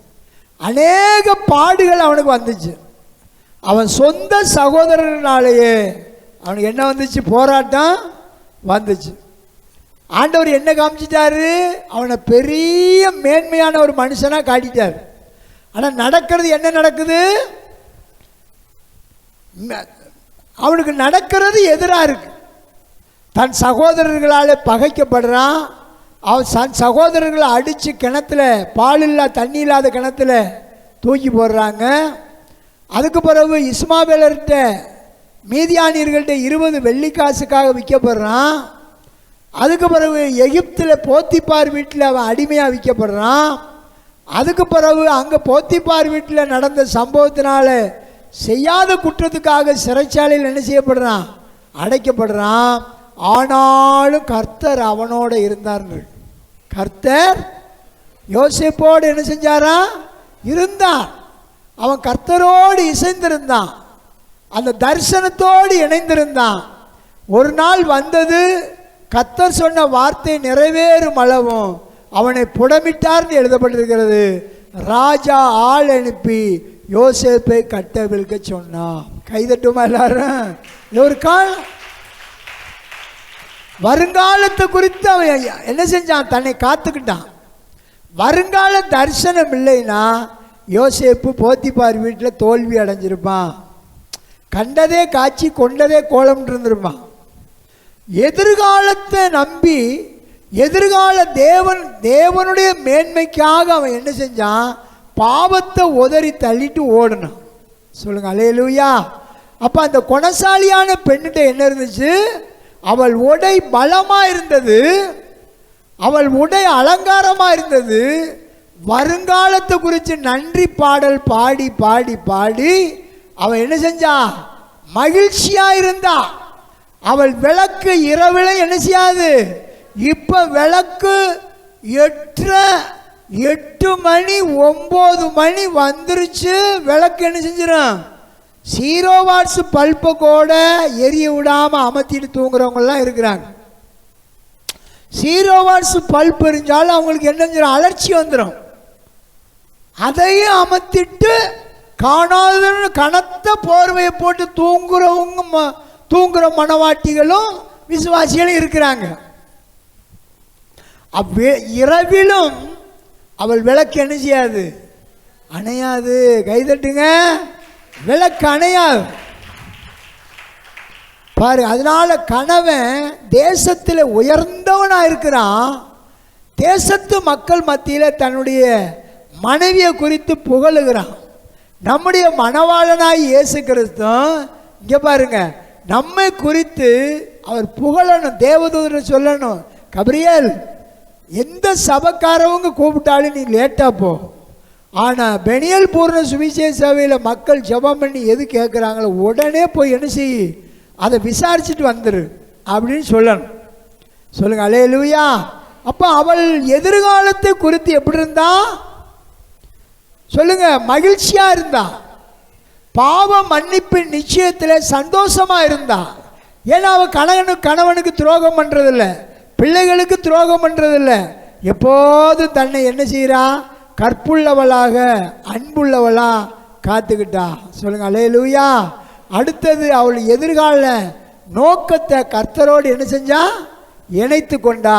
அநேக பாடுகள் அவனுக்கு வந்துச்சு. அவன் சொந்த சகோதரனாலேயே அவனுக்கு என்ன வந்துச்சு? போராட்டம் வந்துச்சு. ஆண்டவர் என்ன காமிச்சிட்டாரு? அவனை பெரிய மேன்மையான ஒரு மனுஷனாக காட்டிட்டார். ஆனால் நடக்கிறது என்ன நடக்குது? அவனுக்கு நடக்கிறது எதிராக இருக்கு. தன் சகோதரர்களால் பகைக்கப்படுறான். அவன் சகோதரர்களை அடித்து கிணத்துல, பால் இல்லா தண்ணி இல்லாத கிணத்துல தூக்கி போடுறாங்க. அதுக்கு பிறகு இஸ்மாவேலர்கிட்ட மீதியானியர்கள்ட்ட 20 வெள்ளிக்காசுக்காக விற்கப்படுறான். அதுக்கு பிறகு எகிப்தில் போத்திப்பார் வீட்டில் அவன் அடிமையாக விற்கப்படுறான். அதுக்கு பிறகு அங்கே போத்திப்பார் வீட்டில் நடந்த சம்பவத்தினால செய்யாத குற்றத்துக்காக சிறைச்சாலையில் என்ன செய்யப்படுறான், அடைக்கப்படுறான். ஆனாலும் கர்த்தர் அவனோட இருந்தார். கர்த்தர் யோசேப்போடு என்ன செஞ்சாரா, இருந்தார். அவன் கர்த்தரோடு இசைந்திருந்தான், அந்த தரிசனத்தோடு இணைந்திருந்தான். ஒரு நாள் வந்தது, கர்த்தர் சொன்ன வார்த்தை நிறைவேறும் அளவும் அவனை புடமிட்டார்னு எழுதப்பட்டிருக்கிறது. ராஜா ஆள் அனுப்பி யோசேப்பை கட்டவிழ்க்க சொன்னான். கைதட்டுமா எல்லாரும்? ஒரு காலம் வருங்காலத்தை குறித்து அவன் என்ன செஞ்சான், தன்னை காத்துக்கிட்டான். வருங்கால தரிசனம் இல்லைன்னா யோசேப்பு போத்திப்பார் வீட்டில் தோல்வி அடைஞ்சிருப்பான். கண்டதே காட்சி கொண்டதே கோலம் இருந்திருப்பான். எதிர்காலத்தை நம்பி எதிர்கால தேவனுடைய மேன்மைக்காக அவன் என்ன செஞ்சான், பாவத்தை உதறி தள்ளிட்டு ஓடணும். சொல்லுங்க அல்லேலூயா. அப்போ அந்த குணசாலியான பெண்ணிட்ட என்ன இருந்துச்சு, அவள் உடை பலமாக இருந்தது, அவள் உடை அலங்காரமாக இருந்தது. வருங்காலத்தை குறித்து நன்றி பாடல் பாடி பாடி பாடி அவள் என்ன செஞ்சா, மகிழ்ச்சியாக இருந்தா. அவள் விளக்கு இரவில் என்ன செய்யாது, இப்போ விளக்கு 8 மணி 9 மணி வந்துருச்சு, விளக்கு என்ன செஞ்சிடும், 0 வாட்ஸ் பல்பை கூட எரிய விடாமல் அமர்த்திட்டு தூங்குறவங்கெல்லாம் இருக்கிறாங்க. 0 வாட்ஸ் பல்ப் எரிஞ்சாலும் அவங்களுக்கு என்ன செஞ்சிடும், அலர்ச்சி வந்துடும். அதையும் அமர்த்திட்டு காணாத கனத்த போர்வையை போட்டு தூங்குற மனவாட்டிகளும் விசுவாசிகளும் இருக்கிறாங்க. இரவிலும் அவள் விளக்கு என்ன செய்யாது, அணையாது. கைதட்டுங்க, விளக்கு அணையாது பாரு. அதனால கணவன் தேசத்தில் உயர்ந்தவனாக இருக்கிறான். தேசத்து மக்கள் மத்தியில் தன்னுடைய மனைவியை குறித்து புகழுகிறான். நம்முடைய மணவாளனாய் இயேசு கிறிஸ்து இங்கே பாருங்க, நம்மை குறித்து அவர் புகழணும். தேவதூதர் சொல்லணும், கபிரியேல் எந்த சபைக்காரவங்க கூப்பிட்டாலும் நீ லேட்டாக போ, ஆனால் பெனியல் பூர்ண சுவிசேஷ சபையில் மக்கள் ஜெபம் பண்ணி எது கேட்குறாங்களோ உடனே போய் என்ன செய், அதை விசாரிச்சுட்டு வந்துரு அப்படின்னு சொல்லணும். சொல்லுங்க அல்லேலூயா. அப்போ அவள் எதிர்காலத்தை குறித்து எப்படி இருந்தா சொல்லுங்க, மகிழ்ச்சியாக இருந்தா. பாவ மன்னிப்பின் நிச்சயத்தில் சந்தோஷமாக இருந்தா. ஏன்னா அவள் கணவனுக்கு துரோகம் பண்ணுறதில்ல, பிள்ளைகளுக்கு துரோகம் பண்ணுறதில்ல. எப்போதும் தன்னை என்ன செய்கிறா, கற்புள்ளவளாக அன்புள்ளவளா காத்துக்கிட்டா. சொல்லுங்க அல்லேலூயா. அடுத்தது அவள் எதிர்கால நோக்கத்தை கர்த்தரோடு என்ன செஞ்சா, இணைத்து கொண்டா.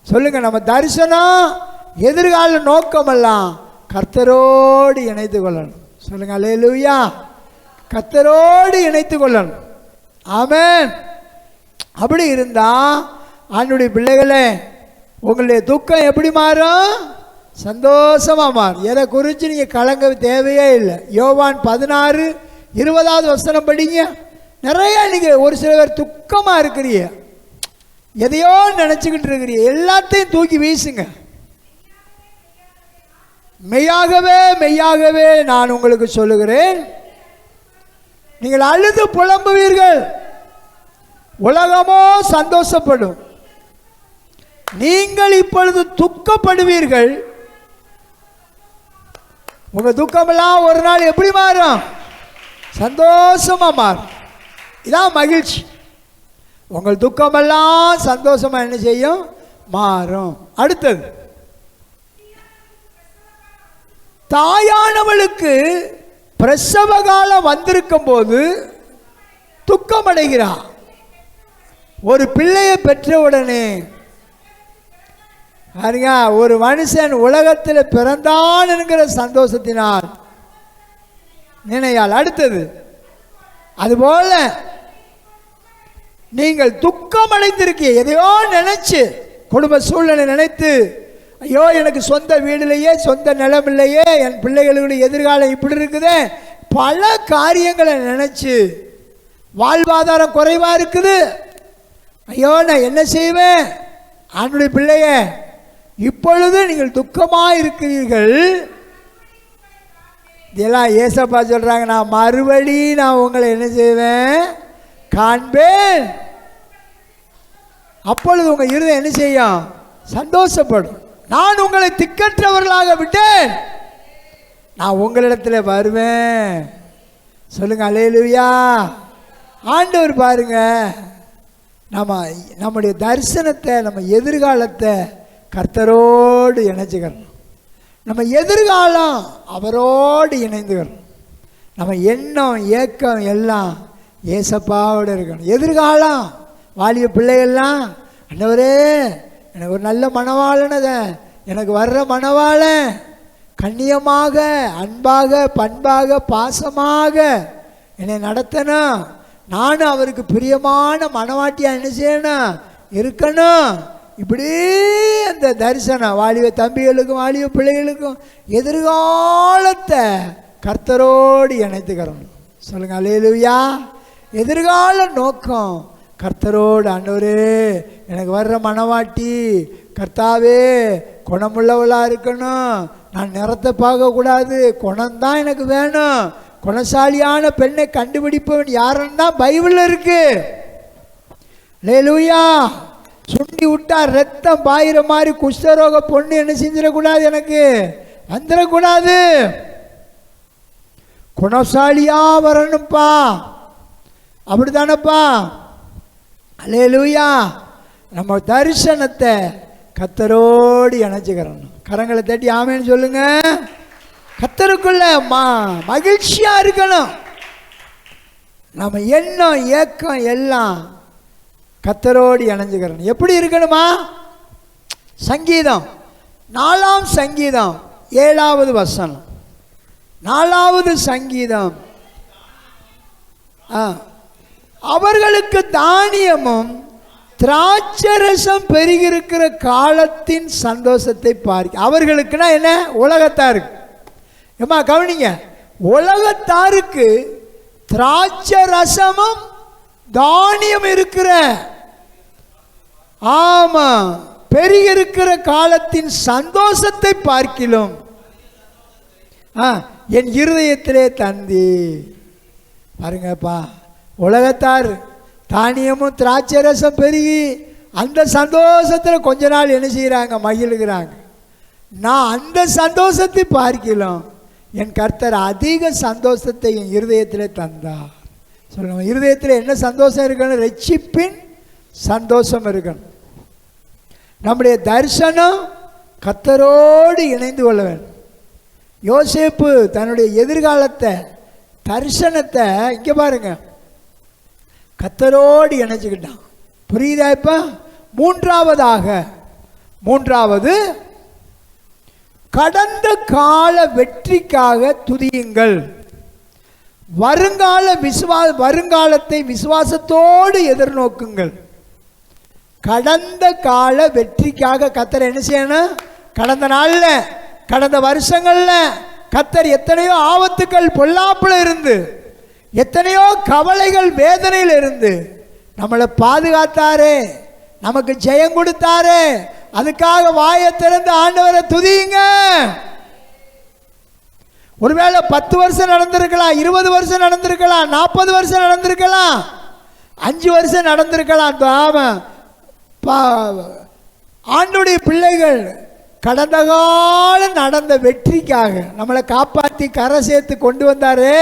சொல்லுங்க, நம்ம தரிசனம் எதிர்கால நோக்கமெல்லாம் கர்த்தரோடு இணைத்து கொள்ளணும். சொல்லுங்க அல்லேலூயா. கர்த்தரோடு இணைத்து கொள்ளணும். ஆமென். அப்படி இருந்தா ஆண்டவருடைய பிள்ளைகளே, உங்களுடைய துக்கம் எப்படி மாறும், சந்தோஷமாக மாறும். எதை குறித்து நீங்கள் கலங்க தேவையே இல்லை. யோவான் 16:20 வசனம் படிங்க. நிறைய நீங்கள் ஒரு சில பேர் துக்கமாக இருக்கிறீங்க, எதையோ நினச்சிக்கிட்டு இருக்கிறீங்க, எல்லாத்தையும் தூக்கி வீசுங்க. மெய்யாகவே மெய்யாகவே நான் உங்களுக்கு சொல்லுகிறேன், நீங்கள் அழுது புலம்புவீர்கள், உலகமோ சந்தோஷப்படும். நீங்கள் இப்பொழுது துக்கப்படுவீர்கள், உங்க துக்கமெல்லாம் ஒரு நாள் எப்படி மாறும், சந்தோஷமா மாறும். இதான் மகிழ்ச்சி. உங்கள் துக்கமெல்லாம் சந்தோஷமா என்ன செய்யும், மாறும். அடுத்தது, தாயானவளுக்கு பிரசவ காலம் வந்திருக்கும் போது துக்கம் அடைகிறார். ஒரு பிள்ளையை பெற்றவுடனே பாருங்க, ஒரு மனுஷன் உலகத்தில் பிறந்தான் என்கிற சந்தோஷத்தினால் நினையால். அடுத்தது, அதுபோல நீங்கள் துக்கம் அடைந்திருக்கீங்க. எதையோ நினைச்சு, குடும்ப சூழ்நிலை நினைத்து, ஐயோ எனக்கு சொந்த வீடு இல்லையே, சொந்த நிலம் இல்லையே, என் பிள்ளைகளுடைய எதிர்காலம் இப்படி இருக்குதே, பல காரியங்களை நினைச்சு வாழ்வாதாரம் குறைவா இருக்குது. ஐயோ நான் என்ன செய்வேன்? ஆண்டுடைய பிள்ளைய, இப்பொழுது நீங்கள் துக்கமாக இருக்கிறீர்கள். இதெல்லாம் ஏசப்பா சொல்றாங்க, நான் மறுபடி நான் உங்களை என்ன செய்வேன்? காண்பேன். அப்பொழுது உங்க இருதயம் என்ன செய்யும்? சந்தோஷப்படும். நான் உங்களை திக்கற்றவர்களாக விட்டேன், நான் உங்களிடத்தில் வருவேன். சொல்லுங்க அல்லேலூயா. ஆண்டவர் பாருங்க, நம்முடைய தரிசனத்தை, நம்ம எதிர்காலத்தை கர்த்தரோடு இணைச்சுக்கணும். நம்ம எதிர்காலம் அவரோடு இணைந்துக்கணும். நம்ம எண்ணம் ஏக்கம் எல்லாம் ஏசப்பாவோடு இருக்கணும். எதிர்காலம் வாலிய பிள்ளைகள்லாம், ஆண்டவரே எனக்கு ஒரு நல்ல மணவாளனத, எனக்கு வர்ற மணவாளன் கண்ணியமாக, அன்பாக, பண்பாக, பாசமாக என்னை நடத்தணும். நானும் அவருக்கு பிரியமான மணவாட்டியா என்ன செய்யணும்? இருக்கணும். இப்படி அந்த தரிசனம் வாலிப தம்பிகளுக்கும் வாலிப பிள்ளைகளுக்கும் எதிர்காலத்தை கர்த்தரோடு இணைத்துக்கிறோம். சொல்லுங்க அல்லேலூயா. எதிர்கால நோக்கம் கர்த்தரோடு. ஆண்டவரே எனக்கு வர்ற மணவாட்டி கர்த்தாவே குணமுள்ளவளாக இருக்கணும், நான் நிறத்தை பார்க்கக்கூடாது, குணம்தான் எனக்கு வேணும். குணசாலியான பெண்ணை கண்டுபிடிப்பவன் யாருன்னா பைபிளில் இருக்கு. அல்லேலூயா. சுண்டி விட்டா ரத்தம் பாயிற மாதிரி குஷ்டரோக பொண்ணு என்ன செஞ்சிடக்கூடாது, எனக்கு வந்துடக்கூடாது. குணசாலியா வரணும்ப்பா, அப்படித்தானப்பா? அல்லேலூயா. நம்ம தரிசனத்தை கர்த்தரோடு இணைச்சுக்கிறோம். கரங்களை தட்டி ஆமேன்னு சொல்லுங்க. கர்த்தருக்குள்ள மகிழ்ச்சியா இருக்கணும். நம்ம எண்ணம் ஏக்கம் எல்லாம் கர்த்தரோடு இணைஞ்சுக்கிறோம். எப்படி இருக்கணுமா? சங்கீதம் 4ஆம் சங்கீதம் 7வது வசனம். 4வது சங்கீதம். அவர்களுக்கு தானியமும் திராட்சரசம் பெருகிருக்கிற காலத்தின் சந்தோஷத்தை பார்க்க. அவர்களுக்குன்னா என்ன? உலகத்தாருக்கு. ஏமா கவனிங்க, உலகத்தாருக்கு திராட்சரசமும் தானியம் இருக்கிற, ஆமா, பெருகிருக்கிற காலத்தின் சந்தோஷத்தை பார்க்கிலும் என் இருதயத்திலே தந்தி. பாருங்கப்பா, உலகத்தார் தானியமும் திராட்சரசம் பெருகி அந்த சந்தோஷத்தில் கொஞ்ச நாள் என்ன செய்கிறாங்க? மகிழ்கிறாங்க. நான் அந்த சந்தோஷத்தை பார்க்கலாம், என் கர்த்தர் அதிக சந்தோஷத்தை என் இருதயத்தில் தந்தார். சொல்லுங்க, இருதயத்தில் என்ன சந்தோஷம் இருக்கணும்? ரட்சிப்பின் சந்தோஷம் இருக்கணும். நம்முடைய தரிசனம் கர்த்தரோடு இணைந்து கொள்ள வேண்டும். யோசேப்பு தன்னுடைய எதிர்காலத்தை, தரிசனத்தை இங்கே பாருங்க, கர்த்தரோடு இணைச்சுக்கிட்டான். புரியுதா? இப்ப மூன்றாவது கடந்த கால வெற்றிக்காக துதியுங்கள், வருங்காலத்தை விசுவாசத்தோடு எதிர்நோக்குங்கள். கடந்த கால வெற்றிக்காக கர்த்தர் என்ன செய்யணும்? கடந்த நாள்ல, கடந்த வருஷங்கள்ல கர்த்தர் எத்தனையோ ஆபத்துக்கள் பொல்லாப்புல இருந்து, எத்தனையோ கவலைகள் வேதனையில் இருந்து நம்மளை பாதுகாத்தாரே, நமக்கு ஜெயம் கொடுத்தாரே. அதுக்காக வாயை திறந்து ஆண்டவரை துதியுங்க. ஒருவேளை 10 வருஷம் நடந்திருக்கலாம், 20 வருஷம் நடந்திருக்கலாம், 40 வருஷம் நடந்திருக்கலாம், 5 வருஷம் நடந்திருக்கலாம். ஆண்டுடைய பிள்ளைகள் கடந்த காலம் நடந்த வெற்றிக்காக நம்மளை காப்பாற்றி கரை சேர்த்து கொண்டு வந்தாரு.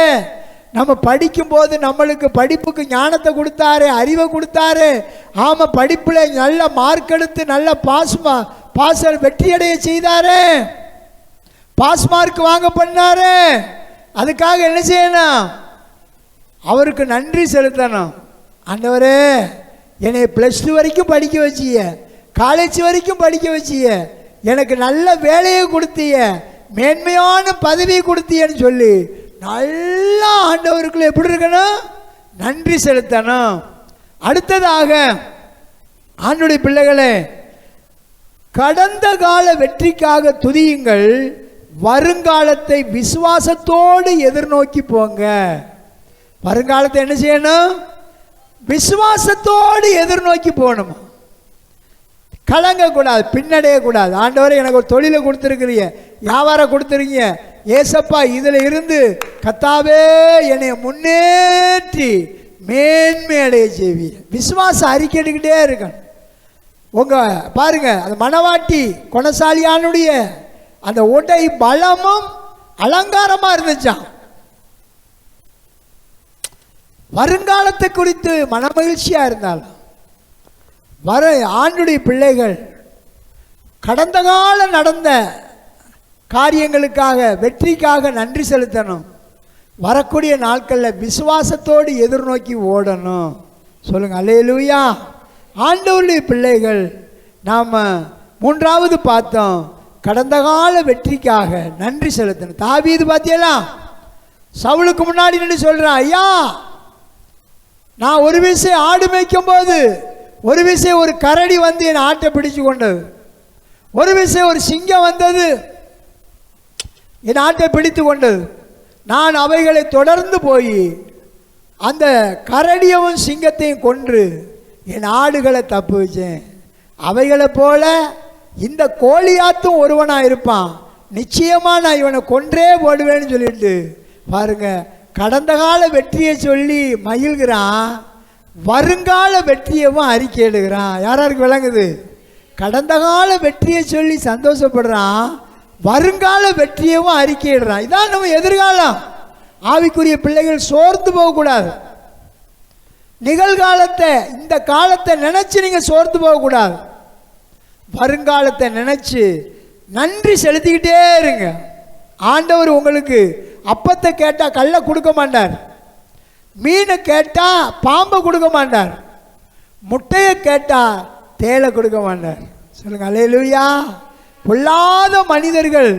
நம்ம படிக்கும் போது நம்மளுக்கு படிப்புக்கு ஞானத்தை கொடுத்தாரு, அறிவை கொடுத்தாரு. ஆமாம், படிப்பில் நல்ல மார்க் எடுத்து நல்ல பாஸ் வெற்றி அடைய செய்தாரு, பாஸ் மார்க் வாங்க பண்ணாரு. அதுக்காக என்ன செய்யணும்? அவருக்கு நன்றி செலுத்தணும். ஆண்டவரே, என்னை +2 வரைக்கும் படிக்க வச்சிய, காலேஜ் வரைக்கும் படிக்க வச்சிய, எனக்கு நல்ல வேலையை கொடுத்திய, மேன்மையான பதவி கொடுத்தியன்னு சொல்லி நல்லா ஆண்டவருக்குள்ள எப்படி இருக்கணும்? நன்றி செலுத்தணும். அடுத்ததாக ஆண்டுடைய பிள்ளைகளே, கடந்த கால வெற்றிக்காக துதியுங்கள், வருங்காலத்தை விசுவாசத்தோடு எதிர்நோக்கி போங்க. வருங்காலத்தை என்ன செய்யணும்? விசுவாசத்தோடு எதிர்நோக்கி போகணும். கலங்கக்கூடாது, பின்னடைய கூடாது. ஆண்டவரை எனக்கு ஒரு தொழிலை கொடுத்துருக்கிறீங்க, வியாபாரம் கொடுத்துருக்கீங்க, ஏசப்பா இதில் இருந்து கத்தாவே என்னை முன்னேற்றி மேன்மையடைய செய்வீர். விசுவாசம் அறிக்கைக்கிட்டே இருக்கணும். உங்க பாருங்க, அந்த மணவாட்டி குணசாலியானுடைய அந்த உடை பலமும் அலங்காரமா இருந்துச்சான். வருங்காலத்தை குறித்து மனமகிழ்ச்சியா இருந்தாலும் வர ஆண்டுடைய பிள்ளைகள் கடந்த கால நடந்த காரியங்களுக்காக வெற்றிக்காக நன்றி செலுத்தணும். வரக்கூடிய நாட்களில் விசுவாசத்தோடு எதிர்நோக்கி ஓடணும். சொல்லுங்க அல்லேலூயா. ஆண்டவருடைய பிள்ளைகள் நாம் மூன்றாவது பார்த்தோம், கடந்த கால வெற்றிக்காக நன்றி செலுத்தணும். தாவீது பார்த்தீங்களா, சவுலுக்கு முன்னாடி நின்று சொல்றான், ஐயா நான் ஒரு விஷயம் ஆடு மேய்க்கும் போது ஒரு விஷயம் ஒரு கரடி வந்து என் ஆட்டை பிடிச்சு கொண்டது, ஒரு விஷயம் ஒரு சிங்கம் வந்தது என் ஆட்டை பிடித்து கொண்டது. நான் அவைகளை தொடர்ந்து போய் அந்த கரடியவும் சிங்கத்தையும் கொன்று என் ஆடுகளை தப்பு வச்சேன். அவைகளை போல இந்த கோலியாத்தும் ஒருவனாக இருப்பான், நிச்சயமாக நான் இவனை கொன்றே போடுவேன்னு சொல்லிட்டு பாருங்க, கடந்த கால வெற்றியை சொல்லி மகிழ்கிறான், வருங்கால வெற்றியவும் அறிக்கை எடுக்கிறான். யாராருக்கு விளங்குது? கடந்த கால வெற்றியை சொல்லி சந்தோஷப்படுறான், வருங்கால வெற்றியவும் அறிக்கையிடுறான். இதான் நம்ம எதிர்காலம். ஆவிக்குரிய பிள்ளைகள் சோர்ந்து போகக்கூடாது. நிகழ்காலத்தை இந்த காலத்தை நினைச்சு நீங்க சோர்ந்து போகக்கூடாது. வருங்காலத்தை நினைச்சு நன்றி செலுத்திக்கிட்டே இருங்க. ஆண்டவர் உங்களுக்கு அப்பத்தை கேட்டா கல்லை கொடுக்க மாட்டார், மீனை கேட்டா பாம்பை கொடுக்க மாட்டார், முட்டையை கேட்டா தேலை கொடுக்க மாட்டார். சொல்லுங்க அல்லேலூயா. பொல்லாத மனிதர்கள்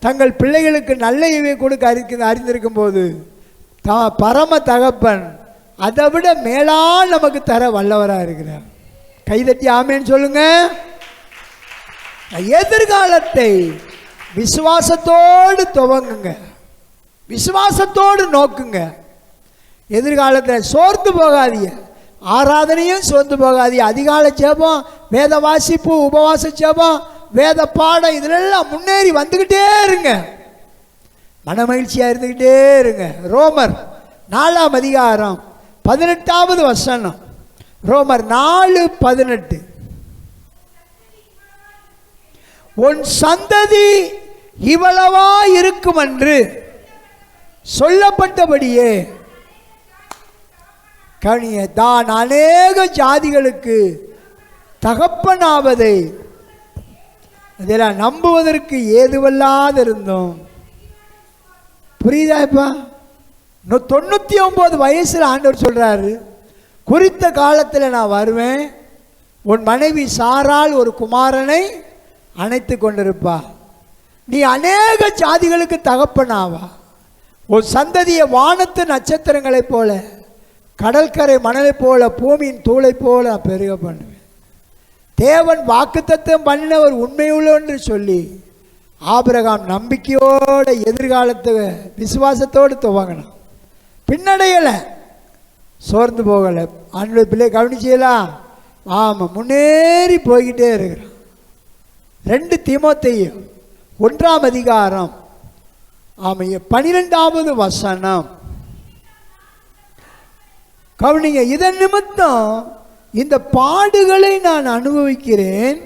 தங்கள் பிள்ளைகளுக்கு நல்ல இவை கொடுக்க அறிந்திருக்கும் போது பரம தகப்பன் அதை விட மேலா நமக்கு தர வல்லவராக இருக்கிறார். கைதட்டி ஆமேன்னு சொல்லுங்க. எதிர்காலத்தை விசுவாசத்தோடு துவங்குங்க, விசுவாசத்தோடு நோக்குங்க. எதிர்காலத்தில் சோர்ந்து போகாதீங்க, ஆராதனையும் சோர்ந்து போகாதீங்க. அதிகால ஜெபம், வேத வாசிப்பு, உபவாச ஜெபம், வேத பாடம், இதிலெல்லாம் முன்னேறி வந்துக்கிட்டே இருங்க. மன மகிழ்ச்சியாக இருந்துக்கிட்டே இருங்க. ரோமர் 4ஆம் அதிகாரம் 18வது வசனம். ரோமர் 4:18. உன் சந்ததி இவ்வளவா இருக்கும் என்று சொல்லப்பட்டபடியே கணிய தான் அநேக ஜாதிகளுக்கு தகப்பனாவதை இதெல்லாம் நம்புவதற்கு ஏதுவல்லாத இருந்தோம். புரியுதா? இப்ப 99 வயசுல ஆண்டவர் சொல்றாரு, குறித்த காலத்தில் நான் வருவேன், உன் மனைவி சாரால் ஒரு குமாரனை அணைத்து கொண்டிருப்பா, நீ அநேக ஜாதிகளுக்கு தகப்பனாவா, உன் சந்ததியை வானத்து நட்சத்திரங்களைப் போல, கடற்கரை மணலை போல, பூமியின் தூளை போல பெருக பண்ணுவேன். தேவன் வாக்குத்தத்தம் பண்ணினவர் உண்மையுள்ள என்று சொல்லி ஆபிரகாம் நம்பிக்கையோட எதிர்காலத்தை விசுவாசத்தோடு துவங்கணும். பின்னடையலை, சோர்ந்து போகலை. ஆண்டவருடைய பிள்ளை கவனிச்சீங்களா? ஆமாம், முன்னேறி போய்கிட்டே இருக்கிறான். 2 தீமோத்தேயு 1ஆம் அதிகாரம் 12வது வசனம் கவனிங்க. இதன் நிமித்தம் இந்த பாடுகளை நான் அனுபவிக்கிறேன்.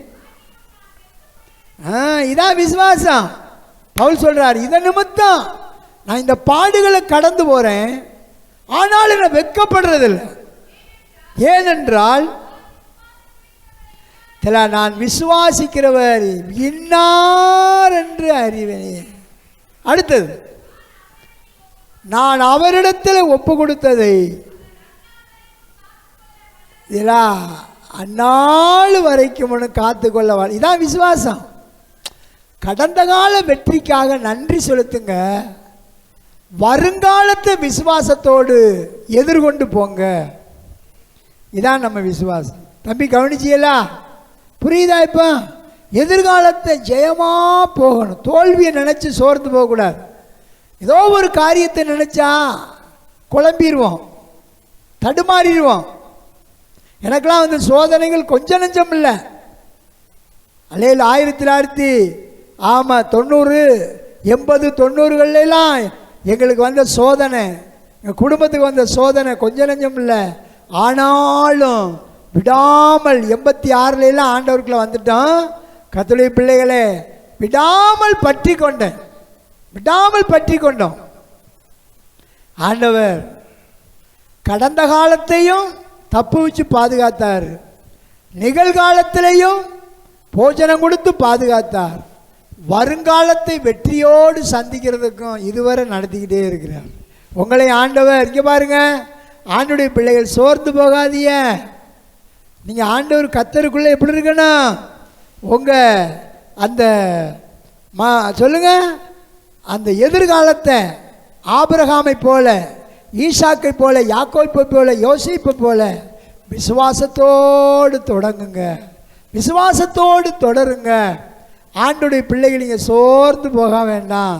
இதான் விசுவாசம். பவுல் சொல்றார், இதன் நிமித்தம் நான் இந்த பாடுகளை கடந்து போறேன், ஆனாலும் நான் வெட்கப்படுறதில்லை. ஏனென்றால் நான் விசுவாசிக்கிறவர் இன்னார் என்று அறிவேன். அடுத்தது, நான் அவரிடத்தில் ஒப்பு கொடுத்ததை இதெல்லாம் அந்நாள் வரைக்கும் காத்துக்கொள்ள. இதான் விசுவாசம். கடந்த கால வெற்றிக்காக நன்றி செலுத்துங்க, வருங்காலத்தை விசுவாசத்தோடு எதிர்கொண்டு போங்க. இதான் நம்ம விசுவாசம். தம்பி கவனிச்சியலா? புரியுதா? இப்போ எதிர்காலத்தை ஜெயமாக போகணும். தோல்வியை நினச்சி சோர்ந்து போகக்கூடாது. ஏதோ ஒரு காரியத்தை நினச்சா குழம்பிடுவோம், தடுமாறிடுவோம். எனக்கெல்லாம் வந்து சோதனைகள் கொஞ்சம் நஞ்சம் இல்லை. அல்லையில் 1990 80 90கள்லாம் எங்களுக்கு வந்த சோதனை, எங்கள் குடும்பத்துக்கு வந்த சோதனை கொஞ்சம் நஞ்சம் இல்லை. ஆனாலும் விடாமல் 86 ஆண்டவருக்குள்ள வந்துட்டோம். கர்த்தருடைய பிள்ளைகளே, விடாமல் பற்றி கொண்டேன், விடாமல் பற்றி கொண்டோம். ஆண்டவர் கடந்த காலத்தையும் தப்பு வச்சு பாதுகாத்தார், நிகழ்காலத்திலையும் போஜனம் கொடுத்து பாதுகாத்தார், வருங்காலத்தை வெற்றியோடு சந்திக்கிறதுக்கும் இதுவரை நடத்திக்கிட்டே இருக்கிறார். உங்களை ஆண்டவர் இங்கே பாருங்க, ஆண்டவருடைய பிள்ளைகள் சோர்ந்து போகாதீங்க. நீங்கள் ஆண்டவர் கர்த்தருக்குள்ளே எப்படி இருக்கணும்? உங்கள் அந்த சொல்லுங்க, அந்த எதிர்காலத்தை ஆபிரகாமை போல, ஈசாக்கை போல, யாக்கோபை போல, யோசேப்பை போல விசுவாசத்தோடு தொடங்குங்க, விசுவாசத்தோடு தொடருங்க. ஆண்டவருடைய பிள்ளைகள் நீங்கள் சோர்ந்து போக வேண்டாம்.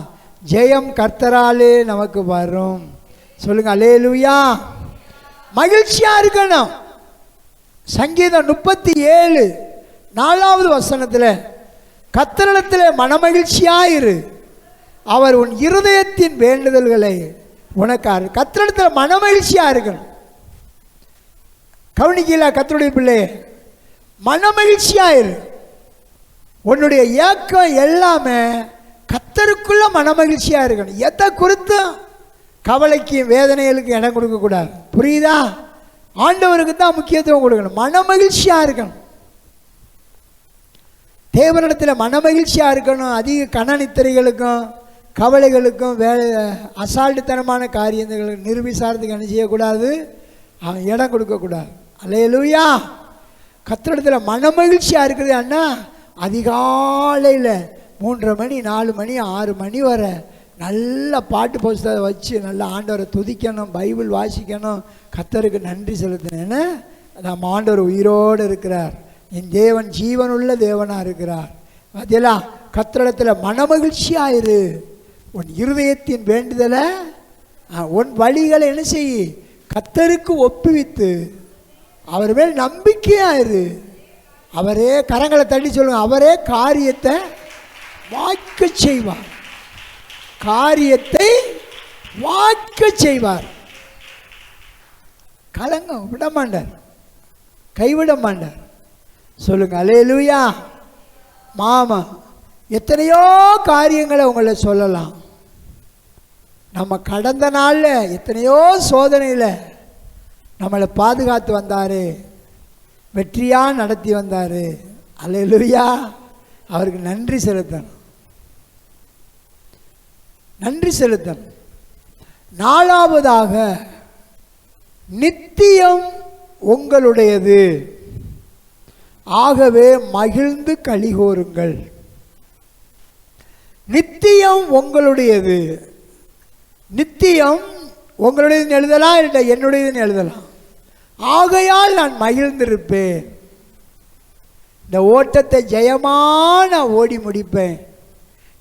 ஜெயம் கர்த்தராலே நமக்கு வரும். சொல்லுங்க அல்லேலூயா. மகிழ்ச்சியாக இருக்கணும். சங்கீதம் 37:4 கர்த்தரிடத்தில் மனமகிழ்ச்சியாயிரு, அவர் உன் இருதயத்தின் வேண்டுதல்களை உனக்காரு. கர்த்தரிடத்தில் மனமகிழ்ச்சியாக இருக்கணும். கவனிக்கல கர்த்தருடைய பிள்ளை, மனமகிழ்ச்சியாயிரு. உன்னுடைய ஏக்கம் எல்லாமே கர்த்தருக்குள்ள மனமகிழ்ச்சியாக இருக்கணும். எதை குறித்தும் கவலைக்கும் வேதனைகளுக்கும் இடம் கொடுக்கக்கூடாது. புரியுதா? ஆண்டவருக்கு தான் முக்கியத்துவம் கொடுக்கணும். மனமகிழ்ச்சியாக இருக்கணும். தேவனிடத்தில் மனமகிழ்ச்சியாக இருக்கணும். அதிக கனநித்திரைகளுக்கும் கவலைகளுக்கும் அசால்ட்டுத்தனமான காரியங்களுக்கு நிர்விசாரத்துக்கு என்ன செய்யக்கூடாது, அவன் இடம் கொடுக்கக்கூடாது. அல்லேலூயா. கர்த்தரிடத்தில் மனமகிழ்ச்சியாக இருக்குது அண்ணா. அதிகாலையில் 3:30 மணி 4 மணி 6 மணி வரை நல்ல பாட்டு புஸ்தகத்தை வச்சு நல்ல ஆண்டவரை துதிக்கணும், பைபிள் வாசிக்கணும், கர்த்தருக்கு நன்றி செலுத்தினேன்னு நம்ம ஆண்டவர் உயிரோடு இருக்கிறார். என் தேவன் ஜீவனுள்ள தேவனாக இருக்கிறார். அதெல்லாம் கர்த்தரிடத்தில் மனமகிழ்ச்சியாயிரு. உன் இருதயத்தின் வேண்டுதலை, உன் வழிகளை என்ன செய், கர்த்தருக்கு ஒப்புவித்து அவர் மேல் நம்பிக்கையாயிரு. அவரே, கரங்களை தள்ளி சொல்லுங்க, அவரே காரியத்தை வாய்க்க செய்வார். காரியத்தை வாய்க்க செய்வார். கலங்க விட மாட்டார், கைவிட மாட்டார். சொல்லுங்க அல்லேலூயா. மாமா எத்தனையோ காரியங்களை உங்களை சொல்லலாம். நம்ம கடந்த நாளில் எத்தனையோ சோதனையில் நம்மளை பாதுகாத்து வந்தார், வெற்றியாக நடத்தி வந்தார். அல்லேலூயா. அவருக்கு நன்றி செலுத்தணும், நன்றி செலுத்தணும். 4வதாக, நித்தியம் உங்களுடையது, ஆகவே மகிழ்ந்து களிகூருங்கள். நித்தியம் உங்களுடையது. நித்தியம் உங்களுடையதுன்னு எழுதலாம், இல்லை என்னுடையதுன்னு எழுதலாம். ஆகையால் நான் மகிழ்ந்திருப்பேன். இந்த ஓட்டத்தை ஜெயமான ஓடி முடிப்பேன்.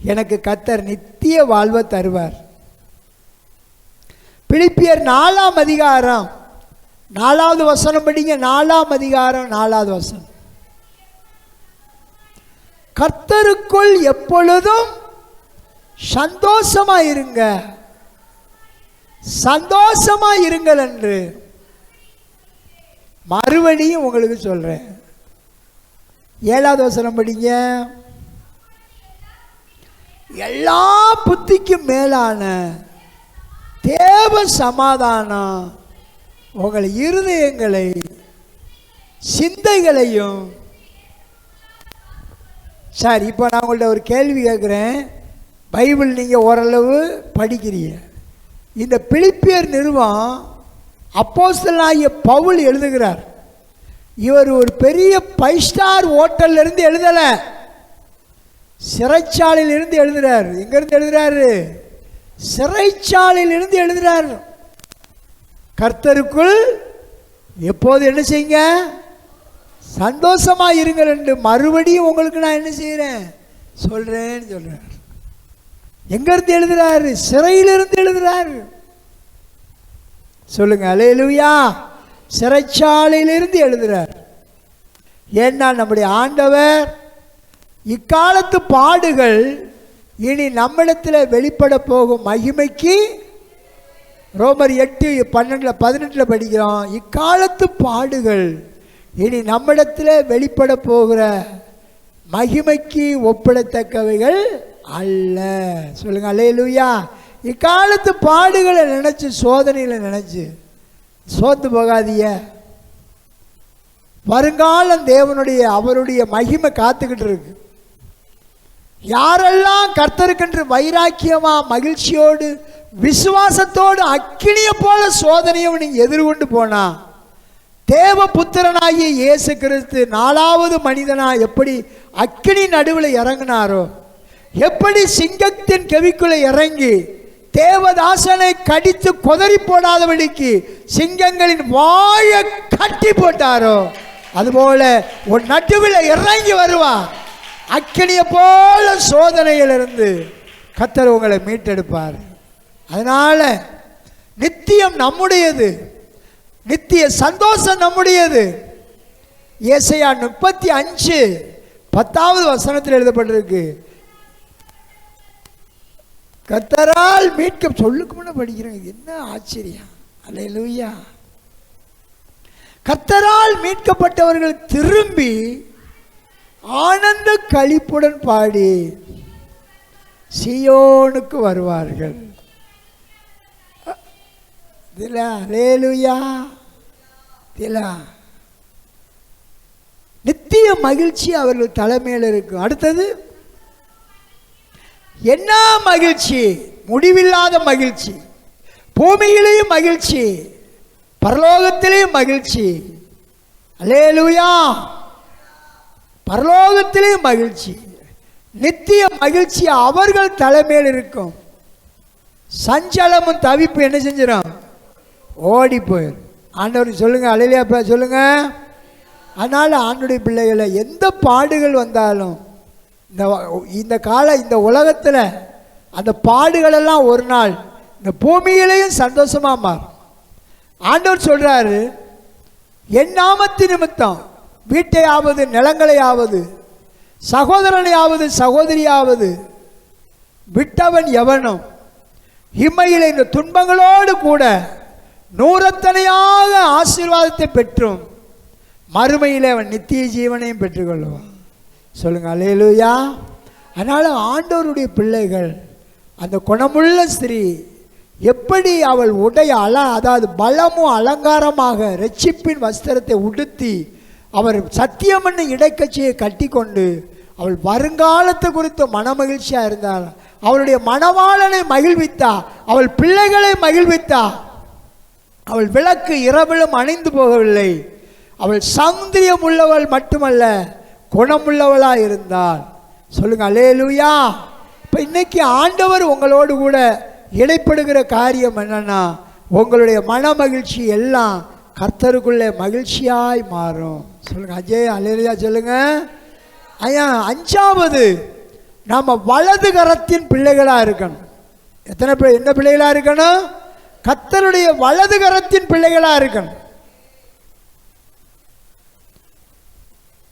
எனக்கு கர்த்தர் நித்திய வாழ்வை தருவார். பிலிப்பியர் 4ஆம் அதிகாரம் 4வது வசனம் படிங்க. 4ஆம் அதிகாரம் 4வது வசனம். கர்த்தருக்குள் எப்பொழுதும் சந்தோஷமாயிருங்க, சந்தோஷமாயிருங்கள் என்று மறுபடியும் உங்களுக்கு சொல்றேன். 7வது வசனம் படிங்க. எல்லா புத்திக்கும் மேலான தேவ சமாதானம் உங்கள் இருதயங்களை சிந்தைகளையும். சார், இப்போ நான் உங்கள்ட்ட ஒரு கேள்வி கேட்குறேன். பைபிள் நீங்கள் ஓரளவு படிக்கிறீங்க. இந்த பிலிப்பியர் நிறுவம் அப்போஸ்தலனாகிய பவுல் எழுதுகிறார். இவர் ஒரு பெரிய 5 ஸ்டார் ஹோட்டல்ல இருந்து எழுதலை, சிறைச்சாலையில் இருந்து எழுதுகிறார். எங்கிருந்து எழுதுகிறாரு? சிறைச்சாலையில் இருந்து எழுதுகிறார். கர்த்தருக்குள் எப்போது என்ன செய்யுங்க? சந்தோஷமா இருங்கள் என்று மறுபடியும் உங்களுக்கு நான் என்ன செய்கிறேன் சொல்றேன்னு சொல்றேன். எங்க இருந்து எழுதுறாரு? சிறையிலிருந்து எழுதுறாரு. சொல்லுங்க அல்லேலூயா. சிறைச்சாலையிலிருந்து எழுதுறார். ஏன்னா நம்முடைய ஆண்டவர் இக்காலத்து பாடுகள் இனி நம்மிடத்தில் வெளிப்பட போகும் மகிமைக்கு, ரோமர் 8:12-18 படிக்கிறோம். இக்காலத்து பாடுகள் இனி நம்மிடத்தில் வெளிப்பட போகிற மகிமைக்கு ஒப்பிடத்தக்கவைகள் அல்ல. சொல்லுங்க அல்லேலூயா. இக்காலத்து பாடுகளை நினைச்சு, சோதனைகளை நினைச்சு சோர்ந்து போகாதீங்க. வருங்காலம் தேவனுடைய அவருடைய மகிமை காத்துக்கிட்டு இருக்கு. யாரெல்லாம் கர்த்தருக்கென்று வைராக்கியமா மகிழ்ச்சியோடு விசுவாசத்தோடு அக்கினியை போல சோதனையை நீங்க எதிர்கொண்டு போனா, தேவ புத்திரனாகிய இயேசு கிறிஸ்து 4வது மனிதனா எப்படி அக்கினி நடுவில் இறங்கினாரோ, எப்படி சிங்கத்தின் கெவிக்குள்ள இறங்கி தேவதாசனை கடித்து கொதறி போடாதபடிக்கு சிங்கங்களின் வாயை கட்டி போட்டாரோ, அதுபோல ஒரு நடுவில் இறங்கி வருவார். அக்கினியை போல சோதனையிலிருந்து கர்த்தர் உங்களை மீட்டெடுப்பார். அதனால நித்தியம் நம்முடையது, நித்திய சந்தோஷம் நம்முடையது. ஏசாயா 35:10 எழுதப்பட்டிருக்கு. கர்த்தரால் மீட்க சொல்லுக்கு முன்ன படிக்கிறேன். என்ன ஆச்சரியம்! அல்லேலூயா. கர்த்தரால் மீட்கப்பட்டவர்கள் திரும்பி ஆனந்த களிப்புடன் பாடி சீயோனுக்கு வருவார்கள். அல்லேலூயா. நித்திய மகிழ்ச்சி அவர்கள் தலைமையில் இருக்கும். அடுத்தது என்ன மகிழ்ச்சி? முடிவில்லாத மகிழ்ச்சி. பூமியிலேயும் மகிழ்ச்சி, பரலோகத்திலேயும் மகிழ்ச்சி. அல்லேலூயா. பரலோகத்திலேயும் மகிழ்ச்சி, நித்திய மகிழ்ச்சி அவர்கள் தலைமையில் இருக்கும். சஞ்சலமும் தவிப்பு என்ன செஞ்சிடும்? ஓடி போயிடும். ஆண்டவர் சொல்லுங்க அல்லேலூயா சொல்லுங்க. அதனால ஆண்டுடைய பிள்ளைகளை எந்த பாடுகள் வந்தாலும் இந்த உலகத்தில் அந்த பாடுகளெல்லாம் ஒரு நாள் இந்த பூமியிலையும் சந்தோஷமாக மாறும். ஆண்டவர் சொல்றாரு, என் நாமத்து நிமித்தம் வீட்டையாவது நிலங்களையாவது சகோதரனையாவது சகோதரியாவது விட்டவன் எவனும் இம்மையில் இந்த துன்பங்களோடு கூட நூறத்தனையாக ஆசீர்வாதத்தை பெற்றும் மறுமையில் அவன் நித்திய ஜீவனையும் பெற்றுக்கொள்வான். சொல்லுங்க அல்லேலூயா. அதனால ஆண்டவருடைய பிள்ளைகள் அந்த குணமுள்ள ஸ்திரீ எப்படி அவள் உடைய அதாவது பலமும் அலங்காரமாக இரட்சிப்பின் வஸ்திரத்தை உடுத்தி அவர் சத்தியம் என்னும் இடைக்கட்சியை கட்டி கொண்டு அவள் வருங்காலத்தை குறித்து மனமகிழ்ச்சியாக இருந்தாள். அவளுடைய மணவாளனை மகிழ்வித்தா, அவள் பிள்ளைகளை மகிழ்வித்தா. அவள் விளக்கு இரவிலும் அணைந்து போகவில்லை. அவள் சௌந்தரியம் உள்ளவள் மட்டுமல்ல, குணமுள்ளவளாக இருந்தாள். சொல்லுங்க அல்லேலூயா. இப்போ இன்னைக்கு ஆண்டவர் உங்களோடு கூட இடைப்படுகிற காரியம் என்னன்னா, உங்களுடைய மன மகிழ்ச்சி எல்லாம் கர்த்தருக்குள்ளே மகிழ்ச்சியாய் மாறும். சொல்லுங்க அஜய் அல்லேலூயா சொல்லுங்க. ஐயா 5வது, நாம் வலது கரத்தின் பிள்ளைகளாக இருக்கணும். என்ன பிள்ளைகளாக இருக்கணும்? கர்த்தருடைய வலது கரத்தின் பிள்ளைகளாக இருக்கணும்.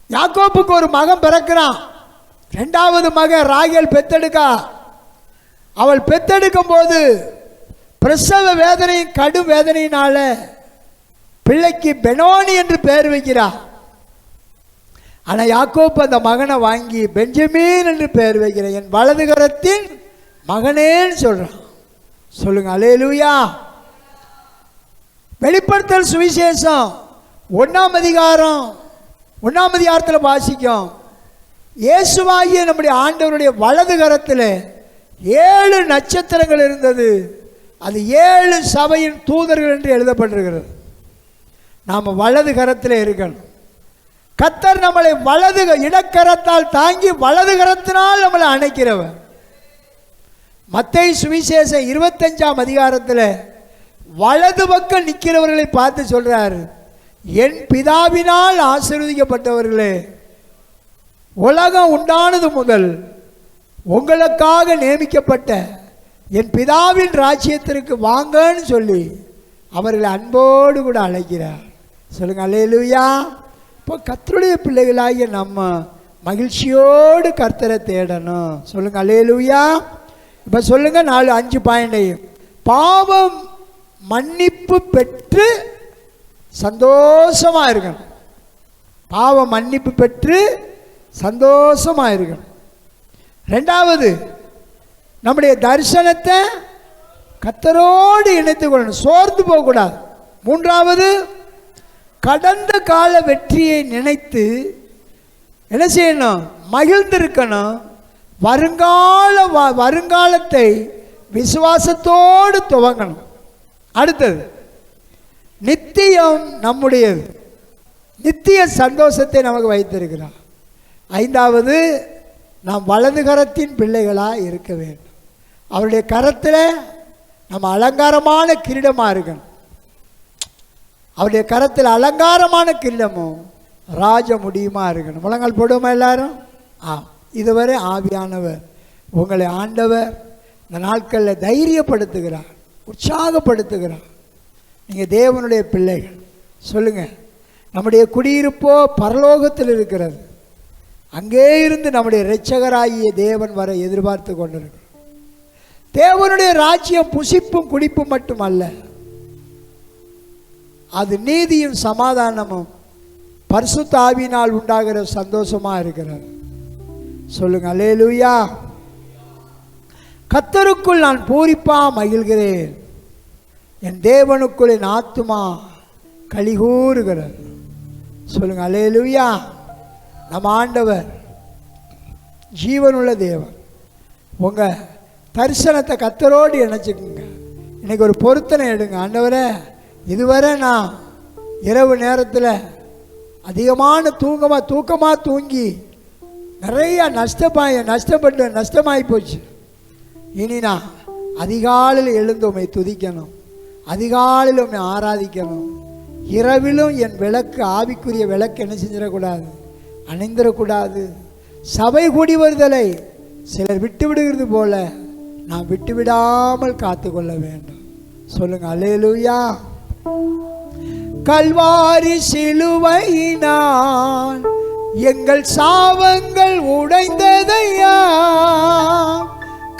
யாக்கோப்புக்கு ஒரு மகன் பிறக்கிறான். 2வது மகன் ராகேல் பெத்தெடுக்கா. அவள் பெத்தெடுக்கும் போது பிரசவ வேதனையும் கடும் வேதனையினால பிள்ளைக்கு பெனோனி என்று பெயர் வைக்கிறார். ஆனால் யாக்கோப்பு அந்த மகனை வாங்கி பெஞ்சமீன் என்று பெயர் வைக்கிறார். என் வலது கரத்தின் மகனேன்னு சொல்றான். சொல்லுங்க அல்லேலூயா. வெளிப்படுத்தல் சுவிசேஷம் 1ஆம் அதிகாரத்தில் வாசிக்கும். இயேசுவாகிய நம்முடைய ஆண்டவருடைய வலது கரத்தில் 7 நட்சத்திரங்கள் இருந்தது. அது 7 சபையின் தூதர்கள் என்று எழுதப்பட்டிருக்கிறது. நாம் வலது கரத்தில் இருக்கணும். கர்த்தர் நம்மளை வலது இடக்கரத்தால் தாங்கி வலது கரத்தினால் நம்மளை அணைக்கிறவர். மத்தேயு சுவிசேஷம் 25ஆம் அதிகாரத்தில் வலது பக்கம் நிற்கிறவர்களை பார்த்து சொல்றாரு, என் பிதாவினால் ஆசீர்வதிக்கப்பட்டவர்களே, உலகம் உண்டானது முதல் உங்களுக்காக நியமிக்கப்பட்ட என் பிதாவின் ராஜ்யத்திற்கு வாங்கன்னு சொல்லி அவர்களை அன்போடு கூட அழைக்கிறார். சொல்லுங்க அல்லேலூயா. இப்போ கர்த்தருடைய பிள்ளைகளாகிய நம்ம மகிழ்ச்சியோடு கர்த்தரை தேடணும். சொல்லுங்க அல்லேலூயா. இப்போ சொல்லுங்க 4-5 பாயிண்டையும். பாவம் மன்னிப்பு பெற்று சந்தோஷமாக இருக்கணும். பாவம் மன்னிப்பு பெற்று சந்தோஷமாக இருக்கணும். ரெண்டாவது, நம்முடைய தரிசனத்தை கர்த்தரோடு இணைத்து கொள்ளணும், சோர்ந்து போகக்கூடாது. மூன்றாவது, கடந்த கால வெற்றியை நினைத்து என்ன செய்யணும்? மகிழ்ந்திருக்கணும். வருங்காலத்தை விசுவாசத்தோடு துவங்கணும். அடுத்தது, நித்தியம் நம்முடையது, நித்திய சந்தோஷத்தை நமக்கு வைத்திருக்கிறார். ஐந்தாவது, நாம் வலது கரத்தின் பிள்ளைகளாக இருக்க வேண்டும். அவருடைய கரத்தில் நம்ம அலங்காரமான கிரீடமாக இருக்கணும். அவருடைய கரத்தில் அலங்காரமான கிரீடமும் ராஜ முடியுமா இருக்கணும். முழங்கால் போடுவோமா எல்லாரும்? இதுவரை ஆவியானவர் உங்களை ஆண்டவர் இந்த நாட்களில் தைரியப்படுத்துகிறார், உற்சாகப்படுத்துகிறார். நீங்கள் தேவனுடைய பிள்ளைகள். சொல்லுங்கள், நம்முடைய குடியிருப்போ பரலோகத்தில் இருக்கிறது. அங்கே இருந்து நம்முடைய இரட்சகராகிய தேவன் வர எதிர்பார்த்து கொண்டிருக்கிறோம். தேவனுடைய ராஜ்யம் புசிப்பும் குடிப்பும் மட்டுமல்ல, அது நீதியும் சமாதானமும் பரிசுத்த ஆவியினால் உண்டாகிற சந்தோஷமா இருக்கிறது. சொல்லுங்க அல்லேலூயா. கர்த்தருக்குள் நான் பூரிப்பா மகிழ்கிறேன், என் தேவனுக்குள் என் ஆத்துமா களிகூறுகிறது. சொல்லுங்க அல்லேலூயா. நம்ம ஆண்டவர் ஜீவனுள்ள தேவன். உங்கள் தரிசனத்தை கர்த்தரோடு இணைச்சிக்குங்க. இன்னைக்கு ஒரு பொருத்தனை எடுங்க. ஆண்டவரே, இதுவரை நான் இரவு நேரத்தில் அதிகமான தூக்கமாக தூங்கி நிறையா நஷ்டமாகி போச்சு. இனி நான் அதிகாலையில் எழுந்து உம்மை துதிக்கணும், அதிகாலையில் உம்மை ஆராதிக்கணும். இரவிலும் என் விளக்கு, ஆவிக்குரிய விளக்கு என்ன செஞ்சிடக்கூடாது? அணைந்திடக்கூடாது. சபை கூடி வருதலை சிலர் விட்டு விடுகிறது போல நான் விட்டு விடாமல் காத்து கொள்ள வேண்டும். சொல்லுங்க அல்லேலூயா. கல்வாரி சிலுவையினால் எங்கள் சாவங்கள் உடைந்ததையா,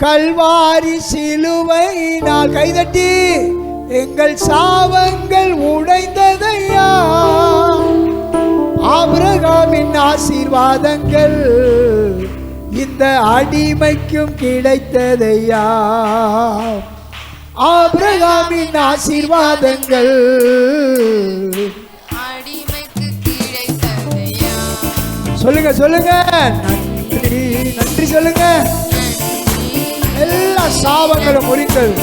கல்வாரி சிலுவையினால் கைதட்டி எங்கள் சாவங்கள் உடைந்ததையா, ஆபிரகாமின் ஆசீர்வாதங்கள் இந்த அடிமைக்கும் கிடைத்ததையா, ஆபிரகாமின் ஆசீர்வாதங்கள் அடிமைக்கு கிடைத்ததையா. சொல்லுங்க சொல்லுங்க, நன்றி நன்றி சொல்லுங்க. எல்லா சாபங்களும் முறிந்தது.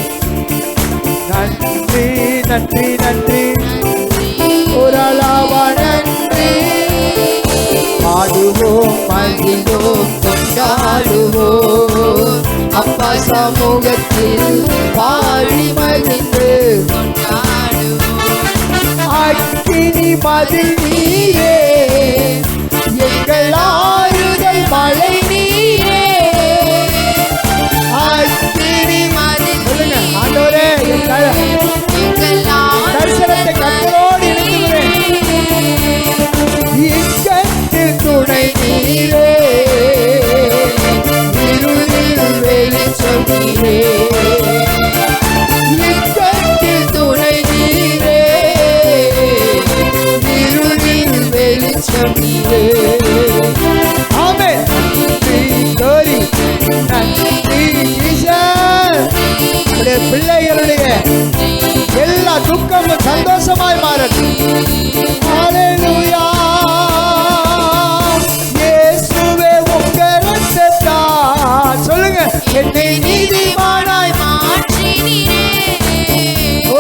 நன்றி நன்றி நன்றி, ஒரு அளவா நன்றி. பாடுவோம் மகிழ்வோம் கொண்டாடுவோம், அப்பா சமூகத்தில் பாடி மகிழ்ந்து கொண்டாடுவோம். அக்கினி மதில் நீரே, எங்கள் ஆறுதல் மழை நீரே. அக்கினி மதில் சொல்லுங்க ஆண்டவரே, தரிசனத்தை கர்த்தரோடு இணைக்கிறேன். இக்கட்டில் துணை நீரே, இருளில் வெளிச்சம் நீரே. இக்கட்டில் துணை நீரே, இருளில் வெளிச்சம் நீரே. ஆமென். நன்றி நன்றி ஜீசஸ். பிள்ளைகளுடைய எல்லா துக்கமும் சந்தோஷமாய் மாறட்டும். ஹல்லேலூயா. இயேசுவே உங்க இரத்தத்தால் சொல்லுங்க என்னை நீதிமானாய் மாற்றினீரே. ஓ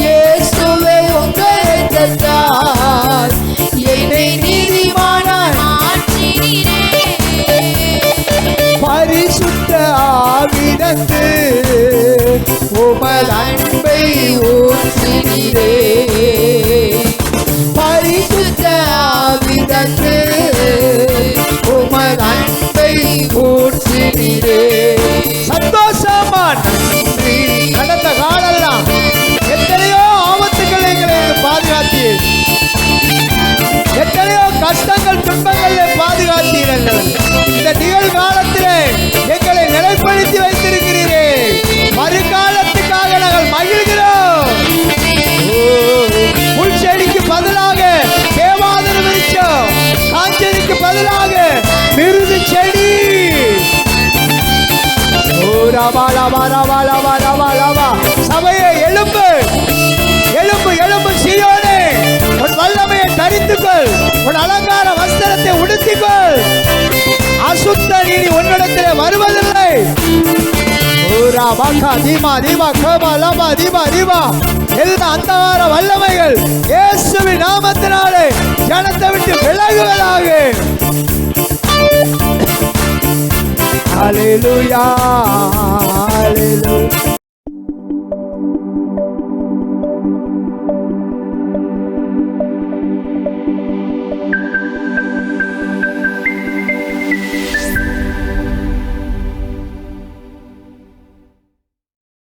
இயேசுவே உங்க இரத்தத்தால் என்னை நீதிமானாய் மாற்றினீரே. பரிசுத்த ஆவிதத்து உமது சபையை எழும்பு, எழும்பு, எழும்பு சீயோனே, உன் வல்லமையை தரித்துக்கொள், உன் அலங்கார வஸ்திரத்தை உடுத்திக்கொள். அசுத்த நீதி உன்னிடத்திலே வருவதில்லை. எல்லா அந்தகார வல்லமைகள் இயேசுவின் நாமத்தினாலே ஜனத்தை விட்டு விலகுவதாக. ஹல்லேலூயா, ஹல்லேலூயா.